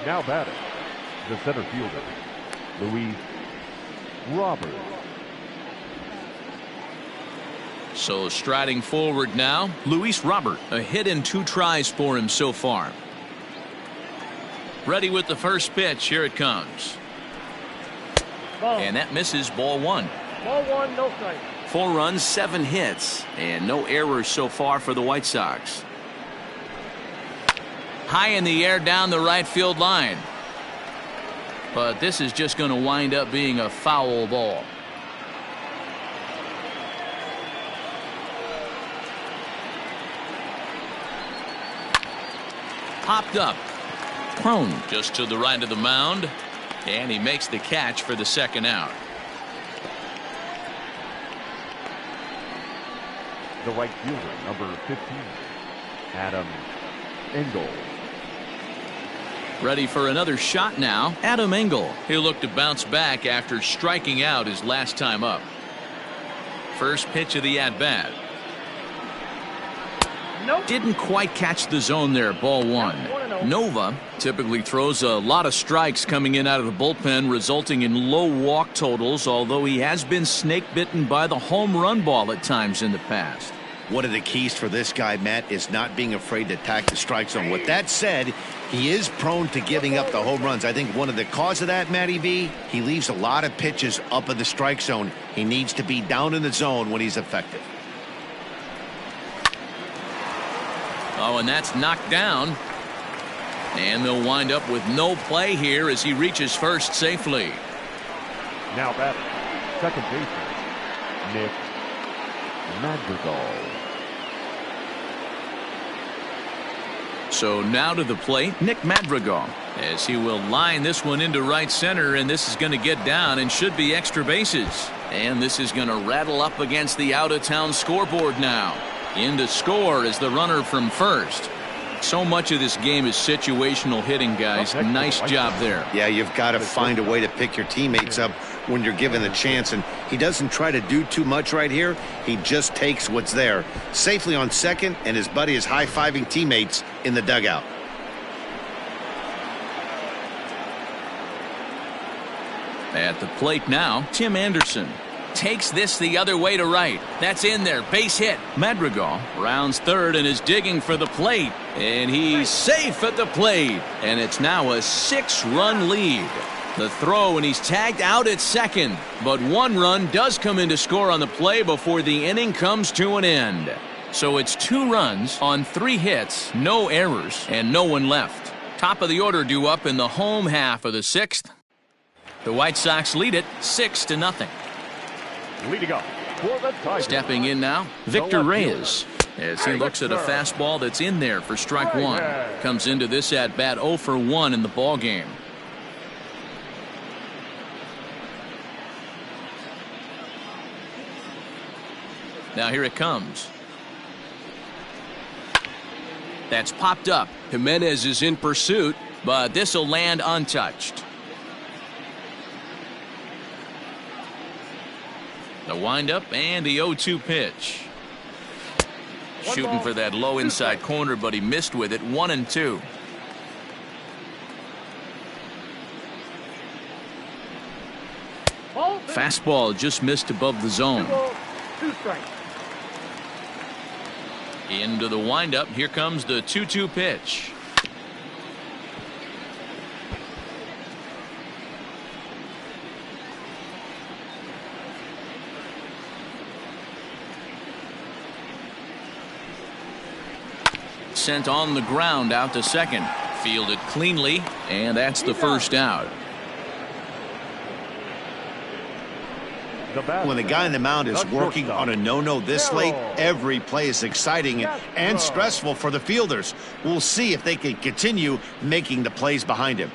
S4: Now batting, the center fielder, Luis Robert.
S1: So striding forward now, Luis Robert. A hit in 2 tries for him so far. Ready with the first pitch. Here it comes. And that misses, ball 1.
S6: Ball 1, no strike.
S1: 4 runs, 7 hits, and no errors so far for the White Sox. High in the air down the right field line. But this is just going to wind up being a foul ball. Popped up. Kron just to the right of the mound, and he makes the catch for the 2nd out.
S4: The right fielder, number 15, Adam Engel.
S1: Ready for another shot now, Adam Engel. He'll look to bounce back after striking out his last time up. First pitch of the at-bat.
S6: Nope.
S1: Didn't quite catch the zone there, ball 1. Nova typically throws a lot of strikes coming in out of the bullpen, resulting in low walk totals, although he has been snake bitten by the home run ball at times in the past.
S2: One of the keys for this guy, Matt, is not being afraid to attack the strike zone. With that said, he is prone to giving up the home runs. I think one of the cause of that, Matty V, he leaves a lot of pitches up in the strike zone. He needs to be down in the zone when he's effective.
S1: Oh, and that's knocked down. And they'll wind up with no play here as he reaches first safely.
S4: Now batting, second baseman, Nick Madrigal.
S1: So now to the plate, Nick Madrigal, as he will line this one into right center, and this is going to get down and should be extra bases. And this is going to rattle up against the out-of-town scoreboard now. In to score is the runner from first. So much of this game is situational hitting, guys. Nice job there.
S2: Yeah, you've got to find a way to pick your teammates up when you're given the chance, and he doesn't try to do too much right here. He just takes what's there. Safely on second, and his buddy is high-fiving teammates in the dugout.
S1: At the plate now, Tim Anderson takes this the other way to right. That's in there. Base hit. Madrigal rounds third and is digging for the plate. And he's safe at the plate. And it's now a 6-run lead. The throw, and he's tagged out at second. But 1 run does come in to score on the play before the inning comes to an end. So it's 2 runs on 3 hits, no errors, and no one left. Top of the order due up in the home half of the 6th. The White Sox lead it 6-0.
S4: Leading up for the Tigers.
S1: Stepping in now, Victor Reyes, as he looks at a fastball that's in there for strike 1. Comes into this at bat 0 for 1 in the ball game. Now here it comes. That's popped up. Jimenez is in pursuit, but this will land untouched. The windup and the 0-2 pitch. Shooting for that low inside corner, but he missed with it. 1-2. Fastball just missed above the zone.
S6: 2 strikes.
S1: Into the windup. Here comes the 2-2 pitch. Sent on the ground out to second. Fielded cleanly, and that's the first out.
S2: When the guy in the mound is working on a no-no this late, every play is exciting and stressful for the fielders. We'll see if they can continue making the plays behind him.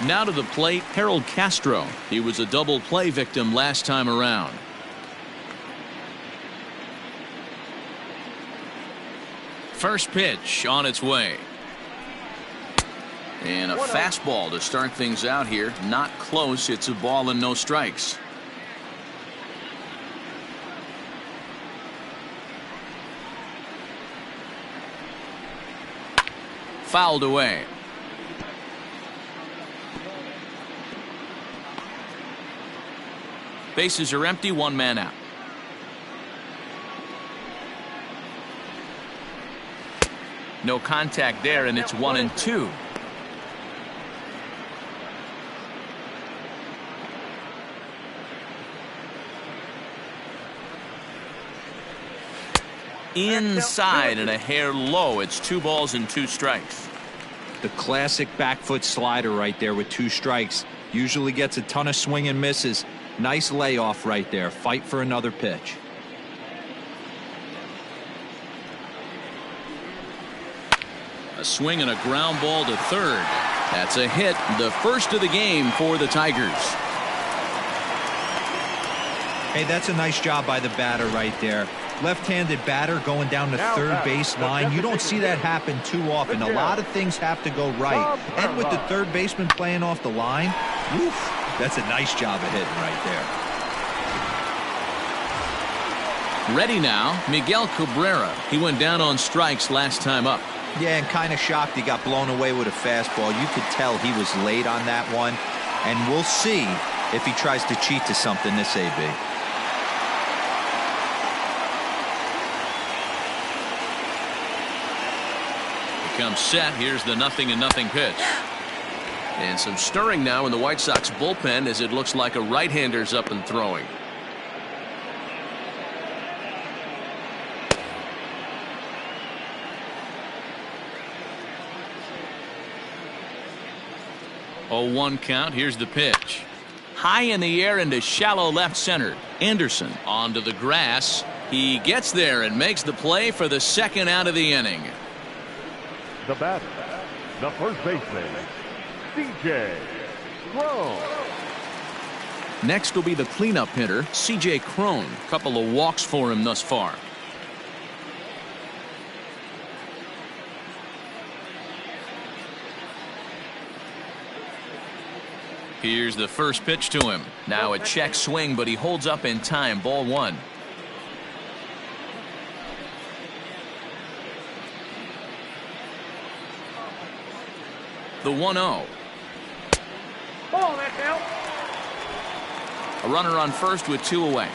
S1: Now to the plate, Castro. He was a double play victim last time around. First pitch on its way. And a fastball to start things out here. Not close. It's a ball and no strikes. Fouled away. Bases are empty. 1 man out. No contact there, and it's 1-2. Inside and a hair low. It's 2 balls and 2 strikes.
S3: The classic back foot slider right there with 2 strikes. Usually gets a ton of swing and misses. Nice layoff right there. Fight for another pitch.
S1: A swing and a ground ball to third. That's a hit. The first of the game for the Tigers.
S3: Hey, that's a nice job by the batter right there. Left-handed batter going down the third base line. You don't see that happen too often. A lot of things have to go right. And with the third baseman playing off the line, woof, that's a nice job of hitting right there.
S1: Ready now, Miguel Cabrera. He went down on strikes last time up.
S3: Yeah, and kind of shocked he got blown away with a fastball. You could tell he was late on that one. And we'll see if he tries to cheat to something this AB.
S1: Comes set. Here's the 0-0 pitch. And some stirring now in the White Sox bullpen as it looks like a right-hander's up and throwing. Oh, 1 count. Here's the pitch. High in the air into shallow left center. Anderson onto the grass. He gets there and makes the play for the second out of the inning.
S4: The batter, the first baseman, C.J. Kron.
S1: Next will be the cleanup hitter, C.J. Kron. Couple of walks for him thus far. Here's the first pitch to him. Now a check swing, but he holds up in time. Ball 1. The 1-0.
S6: Ball, that's out.
S1: A runner on first with 2 away.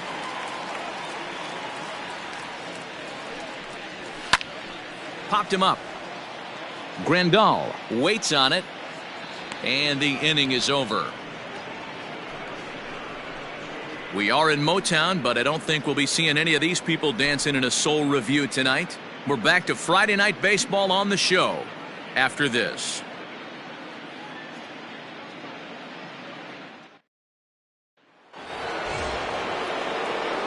S1: Popped him up. Grandal waits on it. And the inning is over. We are in Motown, but I don't think we'll be seeing any of these people dancing in a soul review tonight. We're back to Friday Night Baseball on the show after this.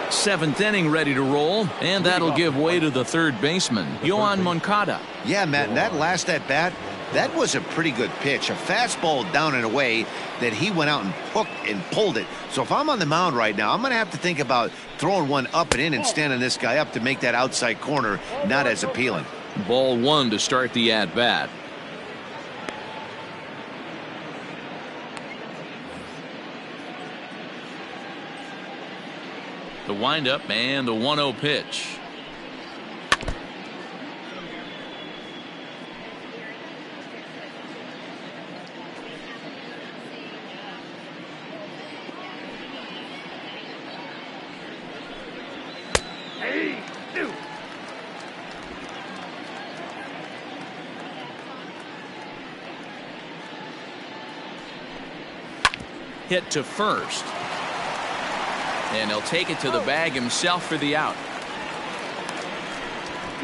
S1: Seventh inning ready to roll, and that'll give way to the third baseman, Yohan Moncada.
S2: Yeah, Matt, and that last at bat, that was a pretty good pitch. A fastball down and away that he went out and hooked and pulled it. So if I'm on the mound right now, I'm going to have to think about throwing one up and in and standing this guy up to make that outside corner not as appealing.
S1: Ball 1 to start the at-bat. The windup and the 1-0 pitch. Hit to first. And he'll take it to the bag himself for the out.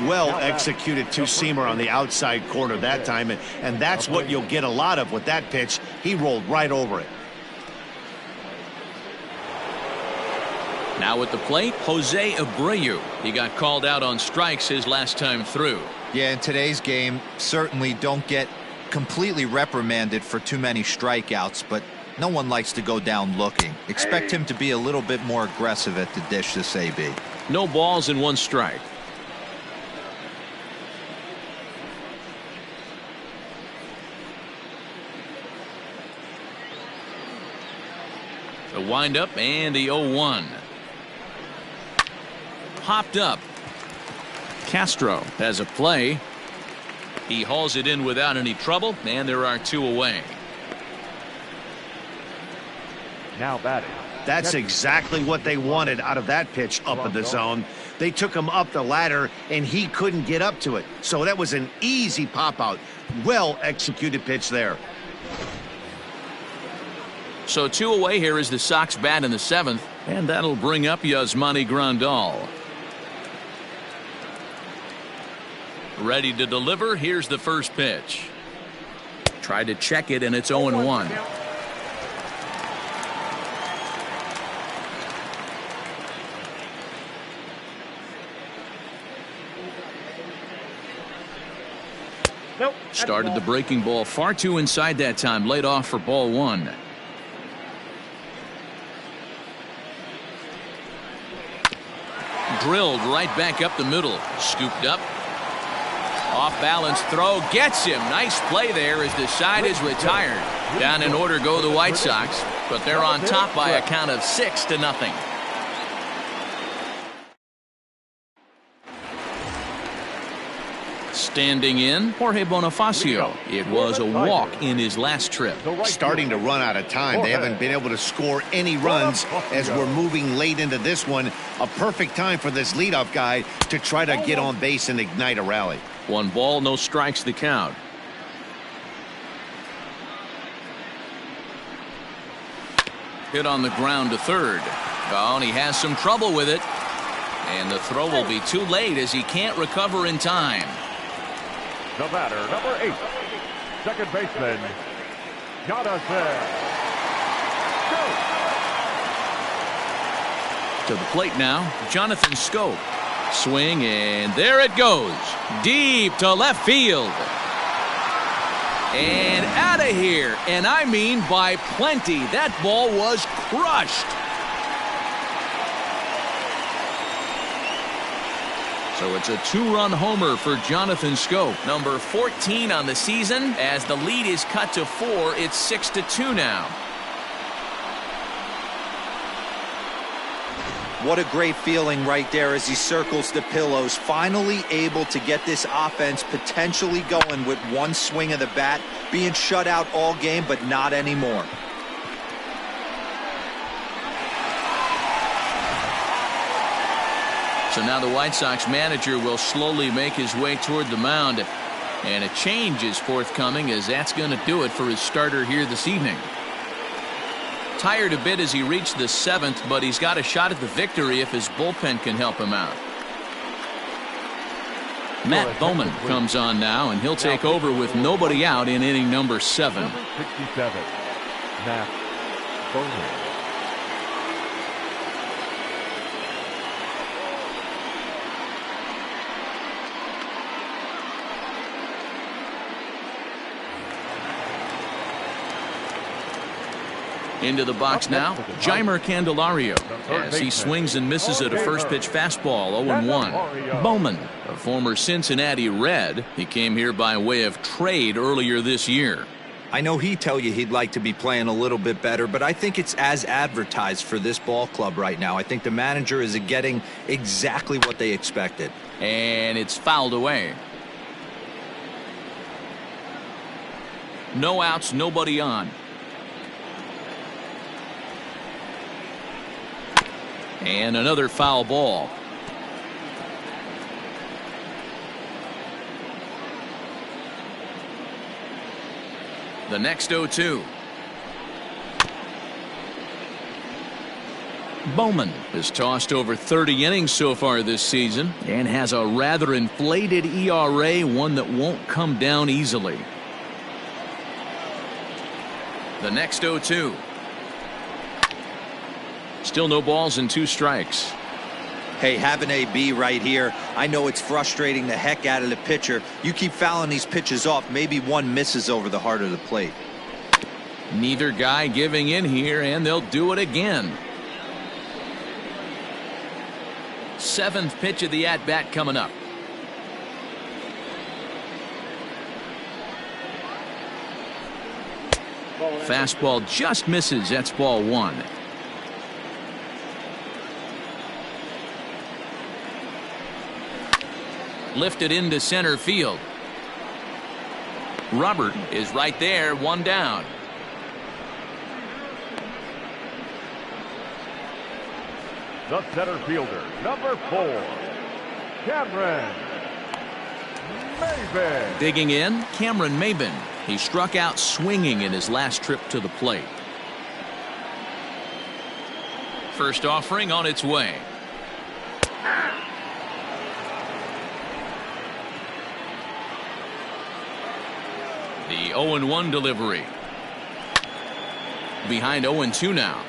S2: Well executed two-seamer on the outside corner that time, and that's what you'll get a lot of with that pitch. He rolled right over it.
S1: Now at the plate, Jose Abreu. He got called out on strikes his last time through.
S3: Yeah, in today's game, certainly don't get completely reprimanded for too many strikeouts, but no one likes to go down looking. Expect him to be a little bit more aggressive at the dish this AB.
S1: No balls and 1 strike. The windup and the 0-1. Popped up. Castro has a play. He hauls it in without any trouble, and there are 2 away.
S4: Now batting.
S2: That's exactly what they wanted out of that pitch up in the zone. They took him up the ladder, and he couldn't get up to it. So that was an easy pop-out. Well-executed pitch there.
S1: So 2 away here is the Sox bat in the 7th, and that'll bring up Yasmani Grandal. Ready to deliver. Here's the first pitch. Tried to check it, and it's 0-1. Started the breaking ball far too inside that time. Laid off for ball 1. Drilled right back up the middle. Scooped up. Off balance throw. Gets him. Nice play there as the side is retired. Down in order go the White Sox, but they're on top by a count of 6-0. Standing in, Jorge Bonifacio. It was a walk in his last trip.
S2: Starting to run out of time. They haven't been able to score any runs as we're moving late into this one. A perfect time for this leadoff guy to try to get on base and ignite a rally.
S1: 1 ball, no strikes the count. Hit on the ground to third. Oh, and he has some trouble with it. And the throw will be too late as he can't recover in time.
S4: The batter, number 8, second baseman, Jonathan.
S1: To the plate now, Jonathan Scope. Swing, and there it goes. Deep to left field. And out of here. And I mean by plenty. That ball was crushed. So it's a 2-run homer for Jonathan Scope. Number 14 on the season. As the lead is cut to 4, it's 6-2 now.
S8: What a great feeling right there as he circles the pillows. Finally able to get this offense potentially going with 1 swing of the bat. Being shut out all game, but not anymore.
S1: So now the White Sox manager will slowly make his way toward the mound. And a change is forthcoming, as that's going to do it for his starter here this evening. Tired a bit as he reached the 7th, but he's got a shot at the victory if his bullpen can help him out. Matt Bowman comes on now, and he'll take over with nobody out in inning number 7.
S4: Number 67, Matt Bowman.
S1: Into the box now, Jeimer Candelario, as he swings and misses at a first pitch fastball, 0-1. Bowman, a former Cincinnati Red. He came here by way of trade earlier this year.
S3: I know he'd tell you he'd like to be playing a little bit better, but I think it's as advertised for this ball club right now. I think the manager is getting exactly what they expected.
S1: And it's fouled away. No outs, nobody on. And another foul ball. The next 0-2. Bowman has tossed over 30 innings so far this season and has a rather inflated ERA, one that won't come down easily. The next 0-2. Still no balls and 2 strikes.
S8: Hey, have an AB right here. I know it's frustrating the heck out of the pitcher. You keep fouling these pitches off, maybe one misses over the heart of the plate.
S1: Neither guy giving in here, and they'll do it again. 7th pitch of the at-bat coming up. Fastball just misses. That's ball 1. Lifted into center field. Robert is right there, 1 down.
S4: The center fielder, number 4, Cameron Maybin.
S1: Digging in, Cameron Maybin. He struck out swinging in his last trip to the plate. First offering on its way. The 0-1 delivery. Behind 0-2 now.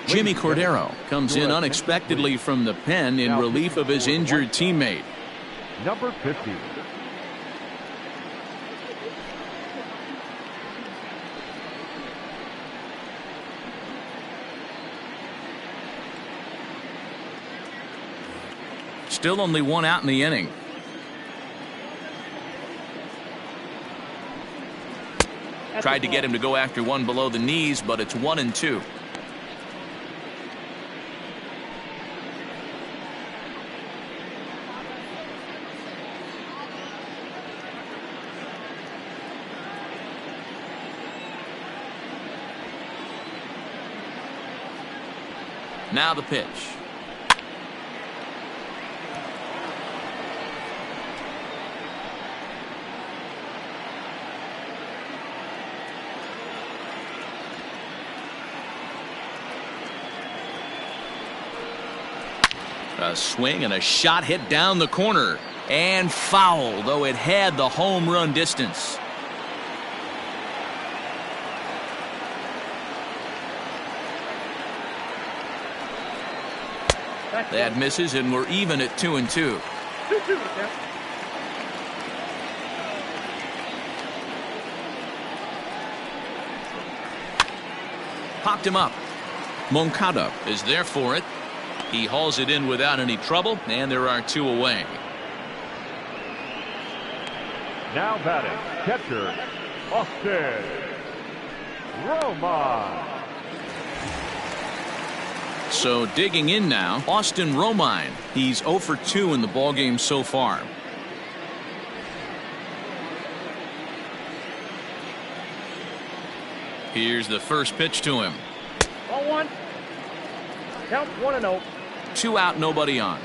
S1: Jimmy Cordero comes in unexpectedly from the pen in relief of his injured teammate.
S4: Number 50.
S1: Still only 1 out in the inning. Tried to get him to go after one below the knees, but it's 1-2. Now the pitch. A swing and a shot hit down the corner and foul, though it had the home run distance. That misses, and we're even at 2-2. Popped him up. Moncada is there for it. He hauls it in without any trouble, and there are 2 away.
S4: Now batting, catcher, Austin Romine.
S1: So digging in now, Austin Romine. He's 0 for 2 in the ballgame so far. Here's the first pitch to him.
S6: Ball 1. Count 1-0.
S1: 2 out, nobody on.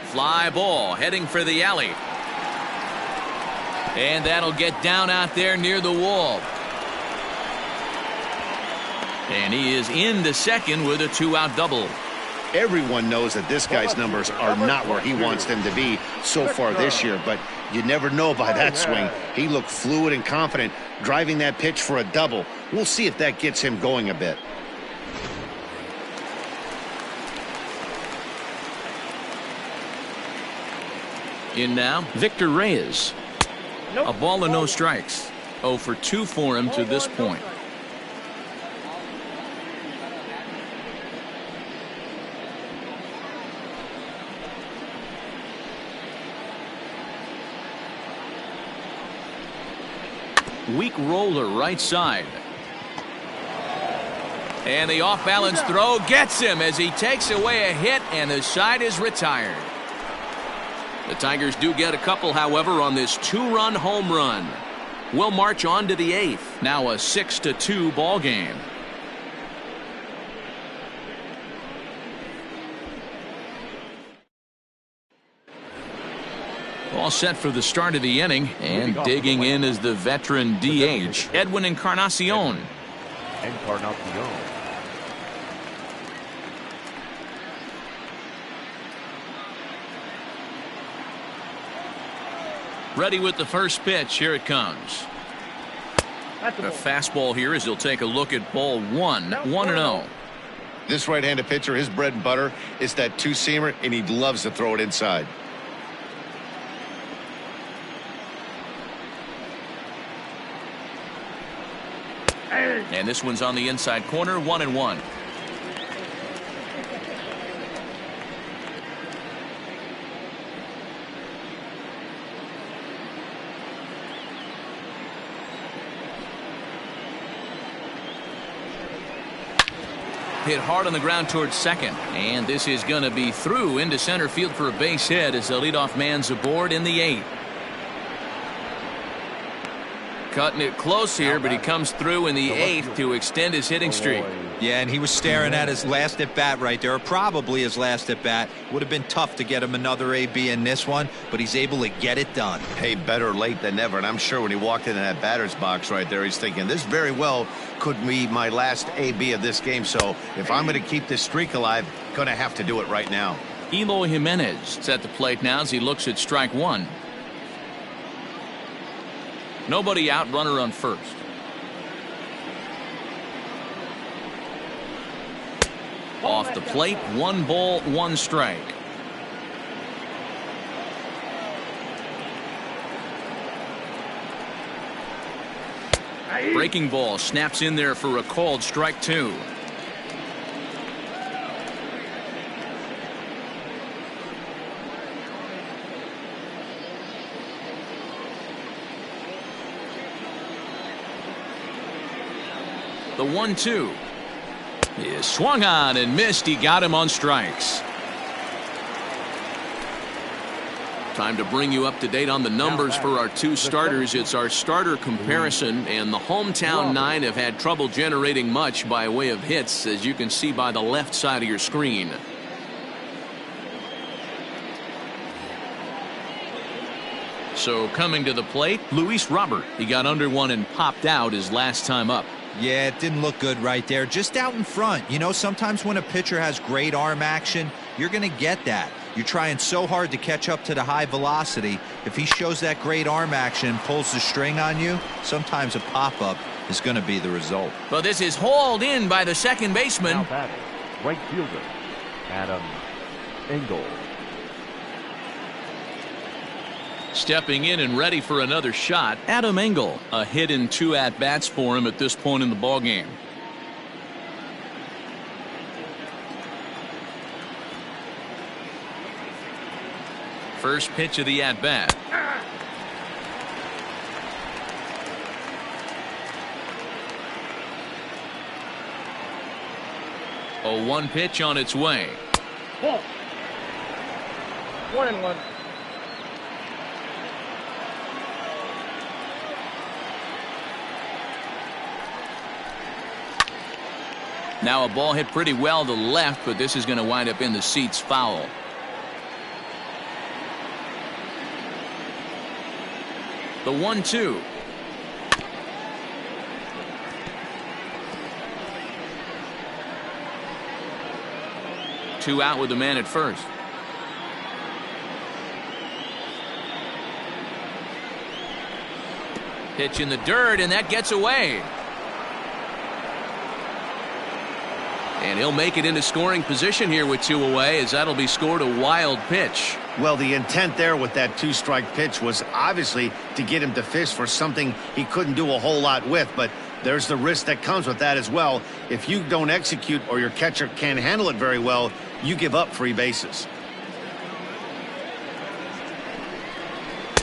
S1: Fly ball heading for the alley. And that'll get down out there near the wall. And he is into second with a 2-out double.
S2: Everyone knows that this guy's numbers are not where he wants them to be so far this year, but you never know by that swing. He looked fluid and confident, driving that pitch for a double. We'll see if that gets him going a bit.
S1: In now, Victor Reyes. A ball and no strikes. 0 for 2 for him to this point. Weak roller right side. And the off-balance throw gets him as he takes away a hit, and the side is retired. The Tigers do get a couple, however, on this 2-run home run. We'll march on to the 8th. Now a 6-2 ball game. All set for the start of the inning, and digging in is the veteran DH, Edwin Encarnacion. Ready with the first pitch. Here it comes. A fastball here as he'll take a look at ball 1. 1-0.
S2: This right-handed pitcher, his bread and butter is that two-seamer, and he loves to throw it inside.
S1: And this one's on the inside corner. 1-1. Hit hard on the ground towards second, and this is going to be through into center field for a base hit as the leadoff man's aboard in the 8th. Cutting it close here, but he comes through in the 8th to extend his hitting streak.
S8: Yeah, and he was staring at his last at bat right there, or probably his last at bat. Would have been tough to get him another AB in this one, but he's able to get it done.
S2: Hey, better late than never, and I'm sure when he walked into that batter's box right there, he's thinking this very well could be my last AB of this game. So if I'm going to keep this streak alive, going to have to do it right now.
S1: Eloy Jimenez is at the plate now as he looks at strike 1. Nobody out, runner on first. Off the plate, 1 ball, 1 strike. Breaking ball snaps in there for a called strike 2. The 1-2 is swung on and missed. He got him on strikes. Time to bring you up to date on the numbers for our 2 starters. It's our starter comparison, and the hometown 9 have had trouble generating much by way of hits, as you can see by the left side of your screen. So coming to the plate, Luis Robert. He got under one and popped out his last time up.
S8: Yeah, it didn't look good right there. Just out in front. You know, sometimes when a pitcher has great arm action, you're going to get that. You're trying so hard to catch up to the high velocity. If he shows that great arm action, pulls the string on you, sometimes a pop-up is going to be the result.
S1: Well, this is hauled in by the second baseman.
S4: Now batting, right fielder, Adam Engel.
S1: Stepping in and ready for another shot, Adam Engel. A hit in 2 at-bats for him at this point in the ballgame. First pitch of the at-bat. A 1 pitch on its way.
S6: 1-1.
S1: Now a ball hit pretty well to the left, but this is going to wind up in the seats foul. The 1-2. 2 out with the man at first. Pitch in the dirt, and that gets away. And he'll make it into scoring position here with 2 away, as that'll be scored a wild pitch.
S2: Well, the intent there with that 2-strike pitch was obviously to get him to fish for something he couldn't do a whole lot with, but there's the risk that comes with that as well. If you don't execute or your catcher can't handle it very well, you give up free bases.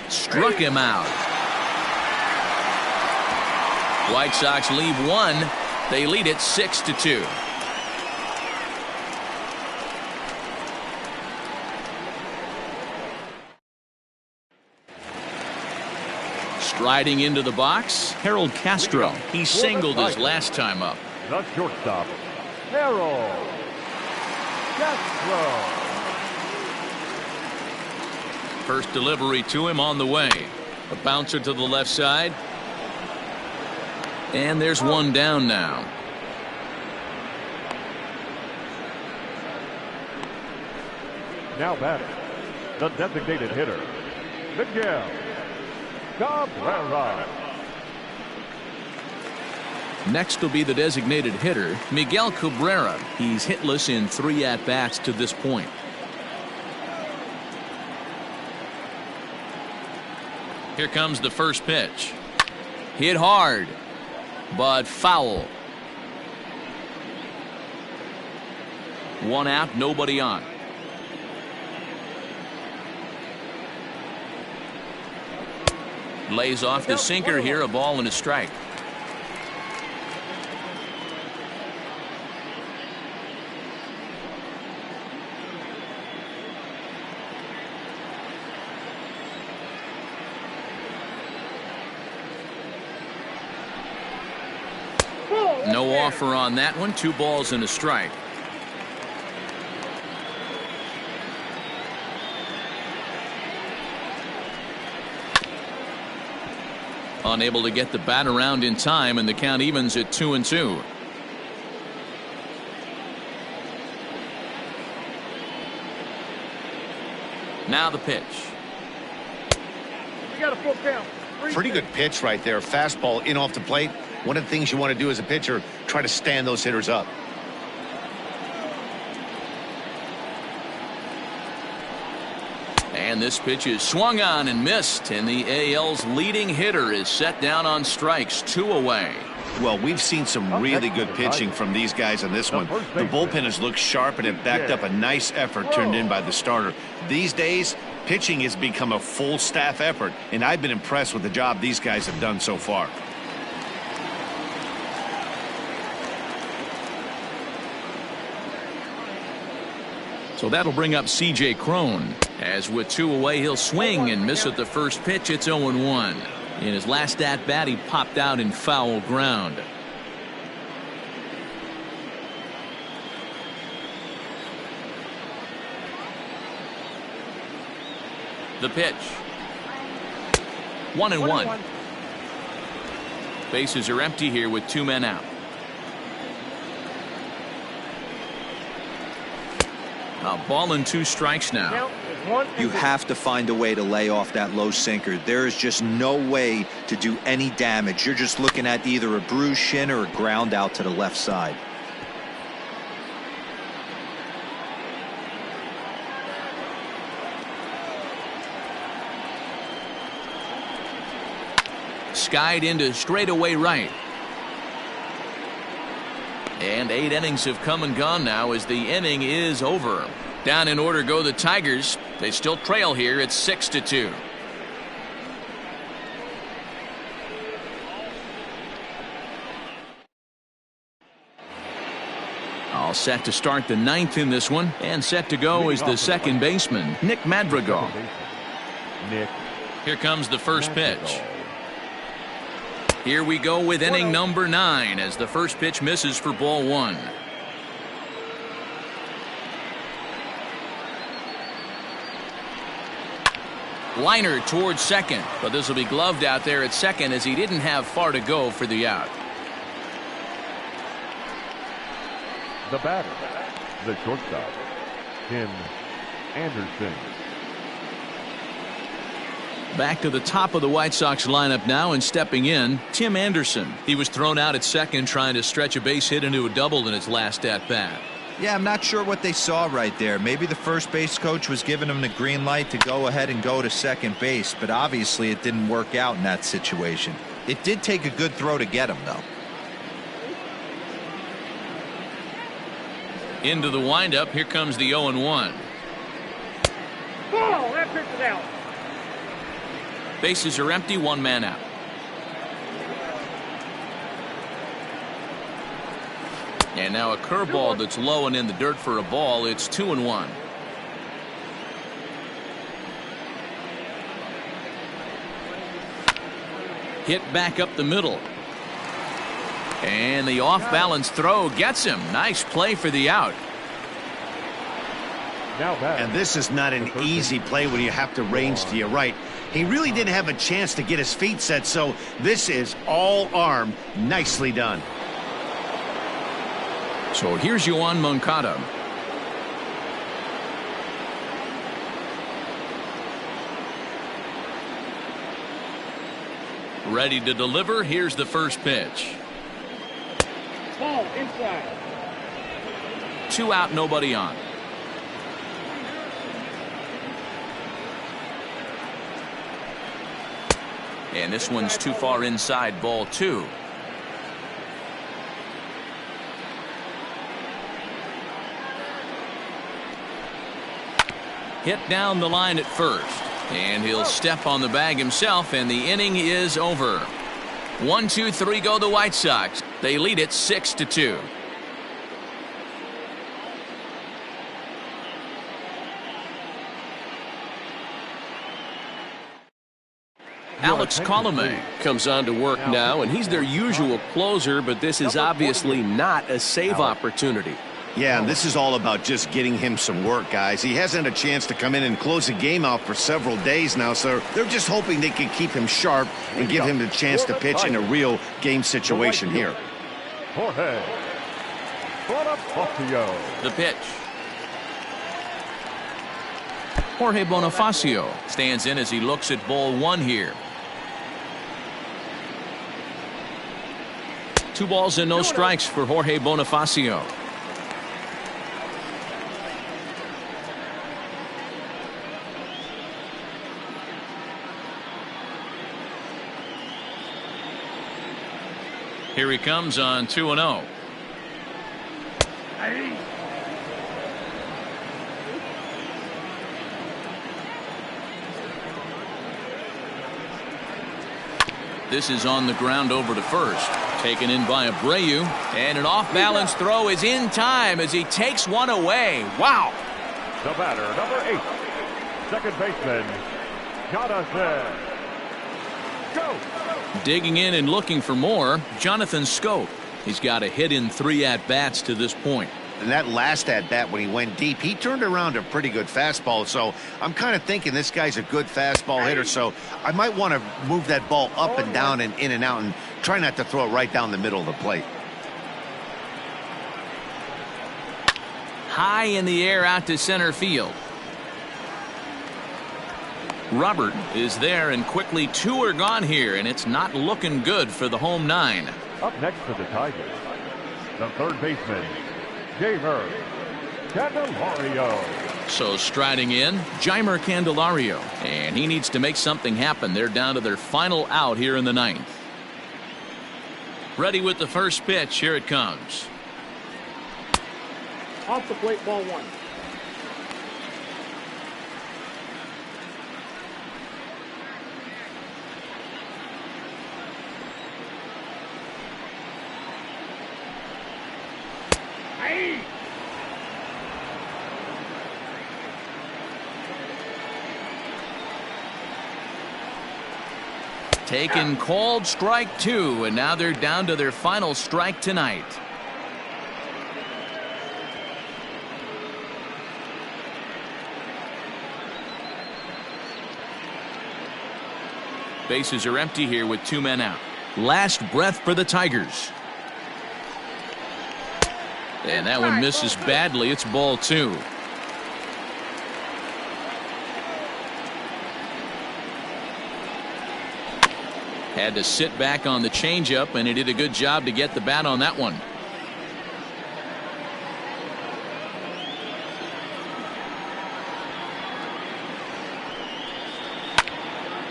S1: Struck him out. White Sox leave 1. They lead it 6-2. Striding into the box, Harold Castro. He singled his last time up.
S4: The shortstop, Harold Castro.
S1: First delivery to him on the way. A bouncer to the left side. And there's one down now.
S4: Now batting, the designated hitter, Miguel Cabrera.
S1: Next will be the designated hitter, Miguel Cabrera. He's hitless in 3 at-bats to this point. Here comes the first pitch. Hit hard, but foul. 1 out, nobody on. Lays off the sinker here, a ball and a strike. No offer on that one. 2 balls and a strike. Unable to get the bat around in time, and the count evens at 2-2. Now the pitch.
S6: We got a full count.
S2: Pretty good pitch right there. Fastball in off the plate. One of the things you want to do as a pitcher, try to stand those hitters up.
S1: And this pitch is swung on and missed, and the AL's leading hitter is set down on strikes, 2 away.
S2: Well, we've seen some really good pitching from these guys on this one. The bullpen has looked sharp and it backed up a nice effort turned in by the starter. These days, pitching has become a full staff effort, and I've been impressed with the job these guys have done so far.
S1: So that'll bring up C.J. Kron. As with 2 away, he'll swing and miss at the first pitch. It's 0-1. In his last at-bat, he popped out in foul ground. The pitch. 1-1. Bases are empty here with 2 men out. A ball and 2 strikes now.
S8: You have to find a way to lay off that low sinker. There is just no way to do any damage. You're just looking at either a bruised shin or a ground out to the left side.
S1: Skied into straightaway right. And 8 innings have come and gone now as the inning is over. Down in order go the Tigers. They still trail here at 6-2. All set to start the 9th in this one, and set to go is the second baseman, Nick Madrigal. Here comes the first pitch. Here we go with inning number 9 as the first pitch misses for ball 1. Liner towards second, but this will be gloved out there at second as he didn't have far to go for the out.
S4: The batter, the shortstop, Tim Anderson.
S1: Back to the top of the White Sox lineup now, and stepping in, Tim Anderson. He was thrown out at second trying to stretch a base hit into a double in his last at-bat.
S8: Yeah, I'm not sure what they saw right there. Maybe the first base coach was giving him the green light to go ahead and go to second base, but obviously it didn't work out in that situation. It did take a good throw to get him, though.
S1: Into the windup, here comes the 0-1.
S6: Ball, that pitch is out.
S1: Bases are empty, one man out. And now a curveball that's low and in the dirt for a ball. It's 2-1. Hit back up the middle. And the off-balance throw gets him. Nice play for the out.
S2: And this is not an easy play when you have to range to your right. He really didn't have a chance to get his feet set, so this is all arm. Nicely done.
S1: So here's Yohan Moncada. Ready to deliver. Here's the first pitch.
S6: Ball, inside.
S1: 2 out, nobody on. And this one's too far inside, ball 2. Hit down the line at first. And he'll step on the bag himself, and the inning is over. 1, 2, 3 go the White Sox. They lead it 6-2. Alex Colomé
S5: comes on to work now, and he's their usual closer, but this is obviously not a save opportunity.
S2: Yeah, and this is all about just getting him some work, guys. He hasn't had a chance to come in and close the game out for several days now, so they're just hoping they can keep him sharp and give him the chance to pitch in a real game situation here.
S4: Jorge Bonifacio.
S1: The pitch. Jorge Bonifacio stands in as he looks at ball 1 here. 2 balls and no strikes for Jorge Bonifacio. Here he comes on 2-0. This is on the ground over to first. Taken in by Abreu. And an off-balance throw is in time as he takes one away. Wow.
S4: The batter, number 8, second baseman, Jonathan Scope.
S1: Digging in and looking for more, Jonathan Scope. He's got a hit in 3 at-bats to this point.
S2: And that last at-bat when he went deep, he turned around a pretty good fastball. So I'm kind of thinking this guy's a good fastball hitter. So I might want to move that ball up and down and in and out and try not to throw it right down the middle of the plate.
S1: High in the air out to center field. Robert is there, and quickly 2 are gone here, and it's not looking good for the home 9.
S4: Up next for the Tigers, the third baseman, Jeimer Candelario.
S1: So striding in, Jeimer Candelario, and he needs to make something happen. They're down to their final out here in the 9th. Ready with the first pitch. Here it comes.
S6: Off the plate, ball 1.
S1: Taken, called strike 2, and now they're down to their final strike tonight. Bases are empty here with 2 men out. Last breath for the Tigers. And that one misses badly. It's ball 2. Had to sit back on the changeup, and he did a good job to get the bat on that one.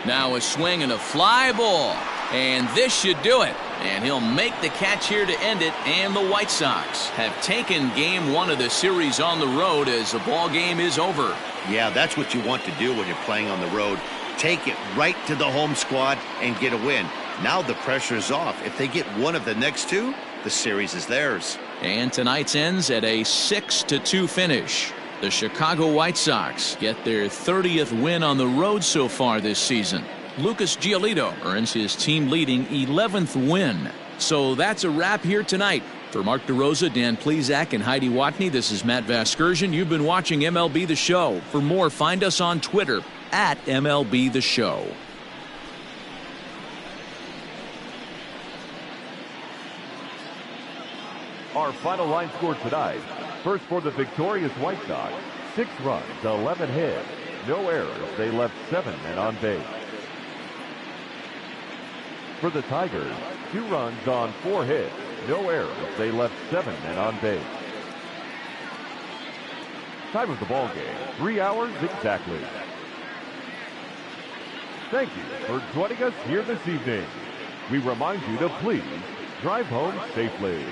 S1: Now a swing and a fly ball. And this should do it. And he'll make the catch here to end it. And the White Sox have taken game 1 of the series on the road as the ball game is over.
S2: Yeah, that's what you want to do when you're playing on the road. Take it right to the home squad and get a win. Now the pressure is off. If they get one of the next 2, the series is theirs.
S1: And tonight's ends at a 6-2 finish. The Chicago White Sox get their 30th win on the road so far this season. Lucas Giolito earns his team-leading 11th win. So that's a wrap here tonight. For Mark DeRosa, Dan Plesac, and Heidi Watney, this is Matt Vasgersian. You've been watching MLB The Show. For more, find us on Twitter at MLB The Show.
S4: Our final line score tonight. First for the victorious White Sox, 6 runs, 11 hits, no errors. They left 7 men on base. For the Tigers, 2 runs on 4 hits, no errors. They left 7 men on base. Time of the ball game, 3 hours exactly. Thank you for joining us here this evening. We remind you to please drive home safely.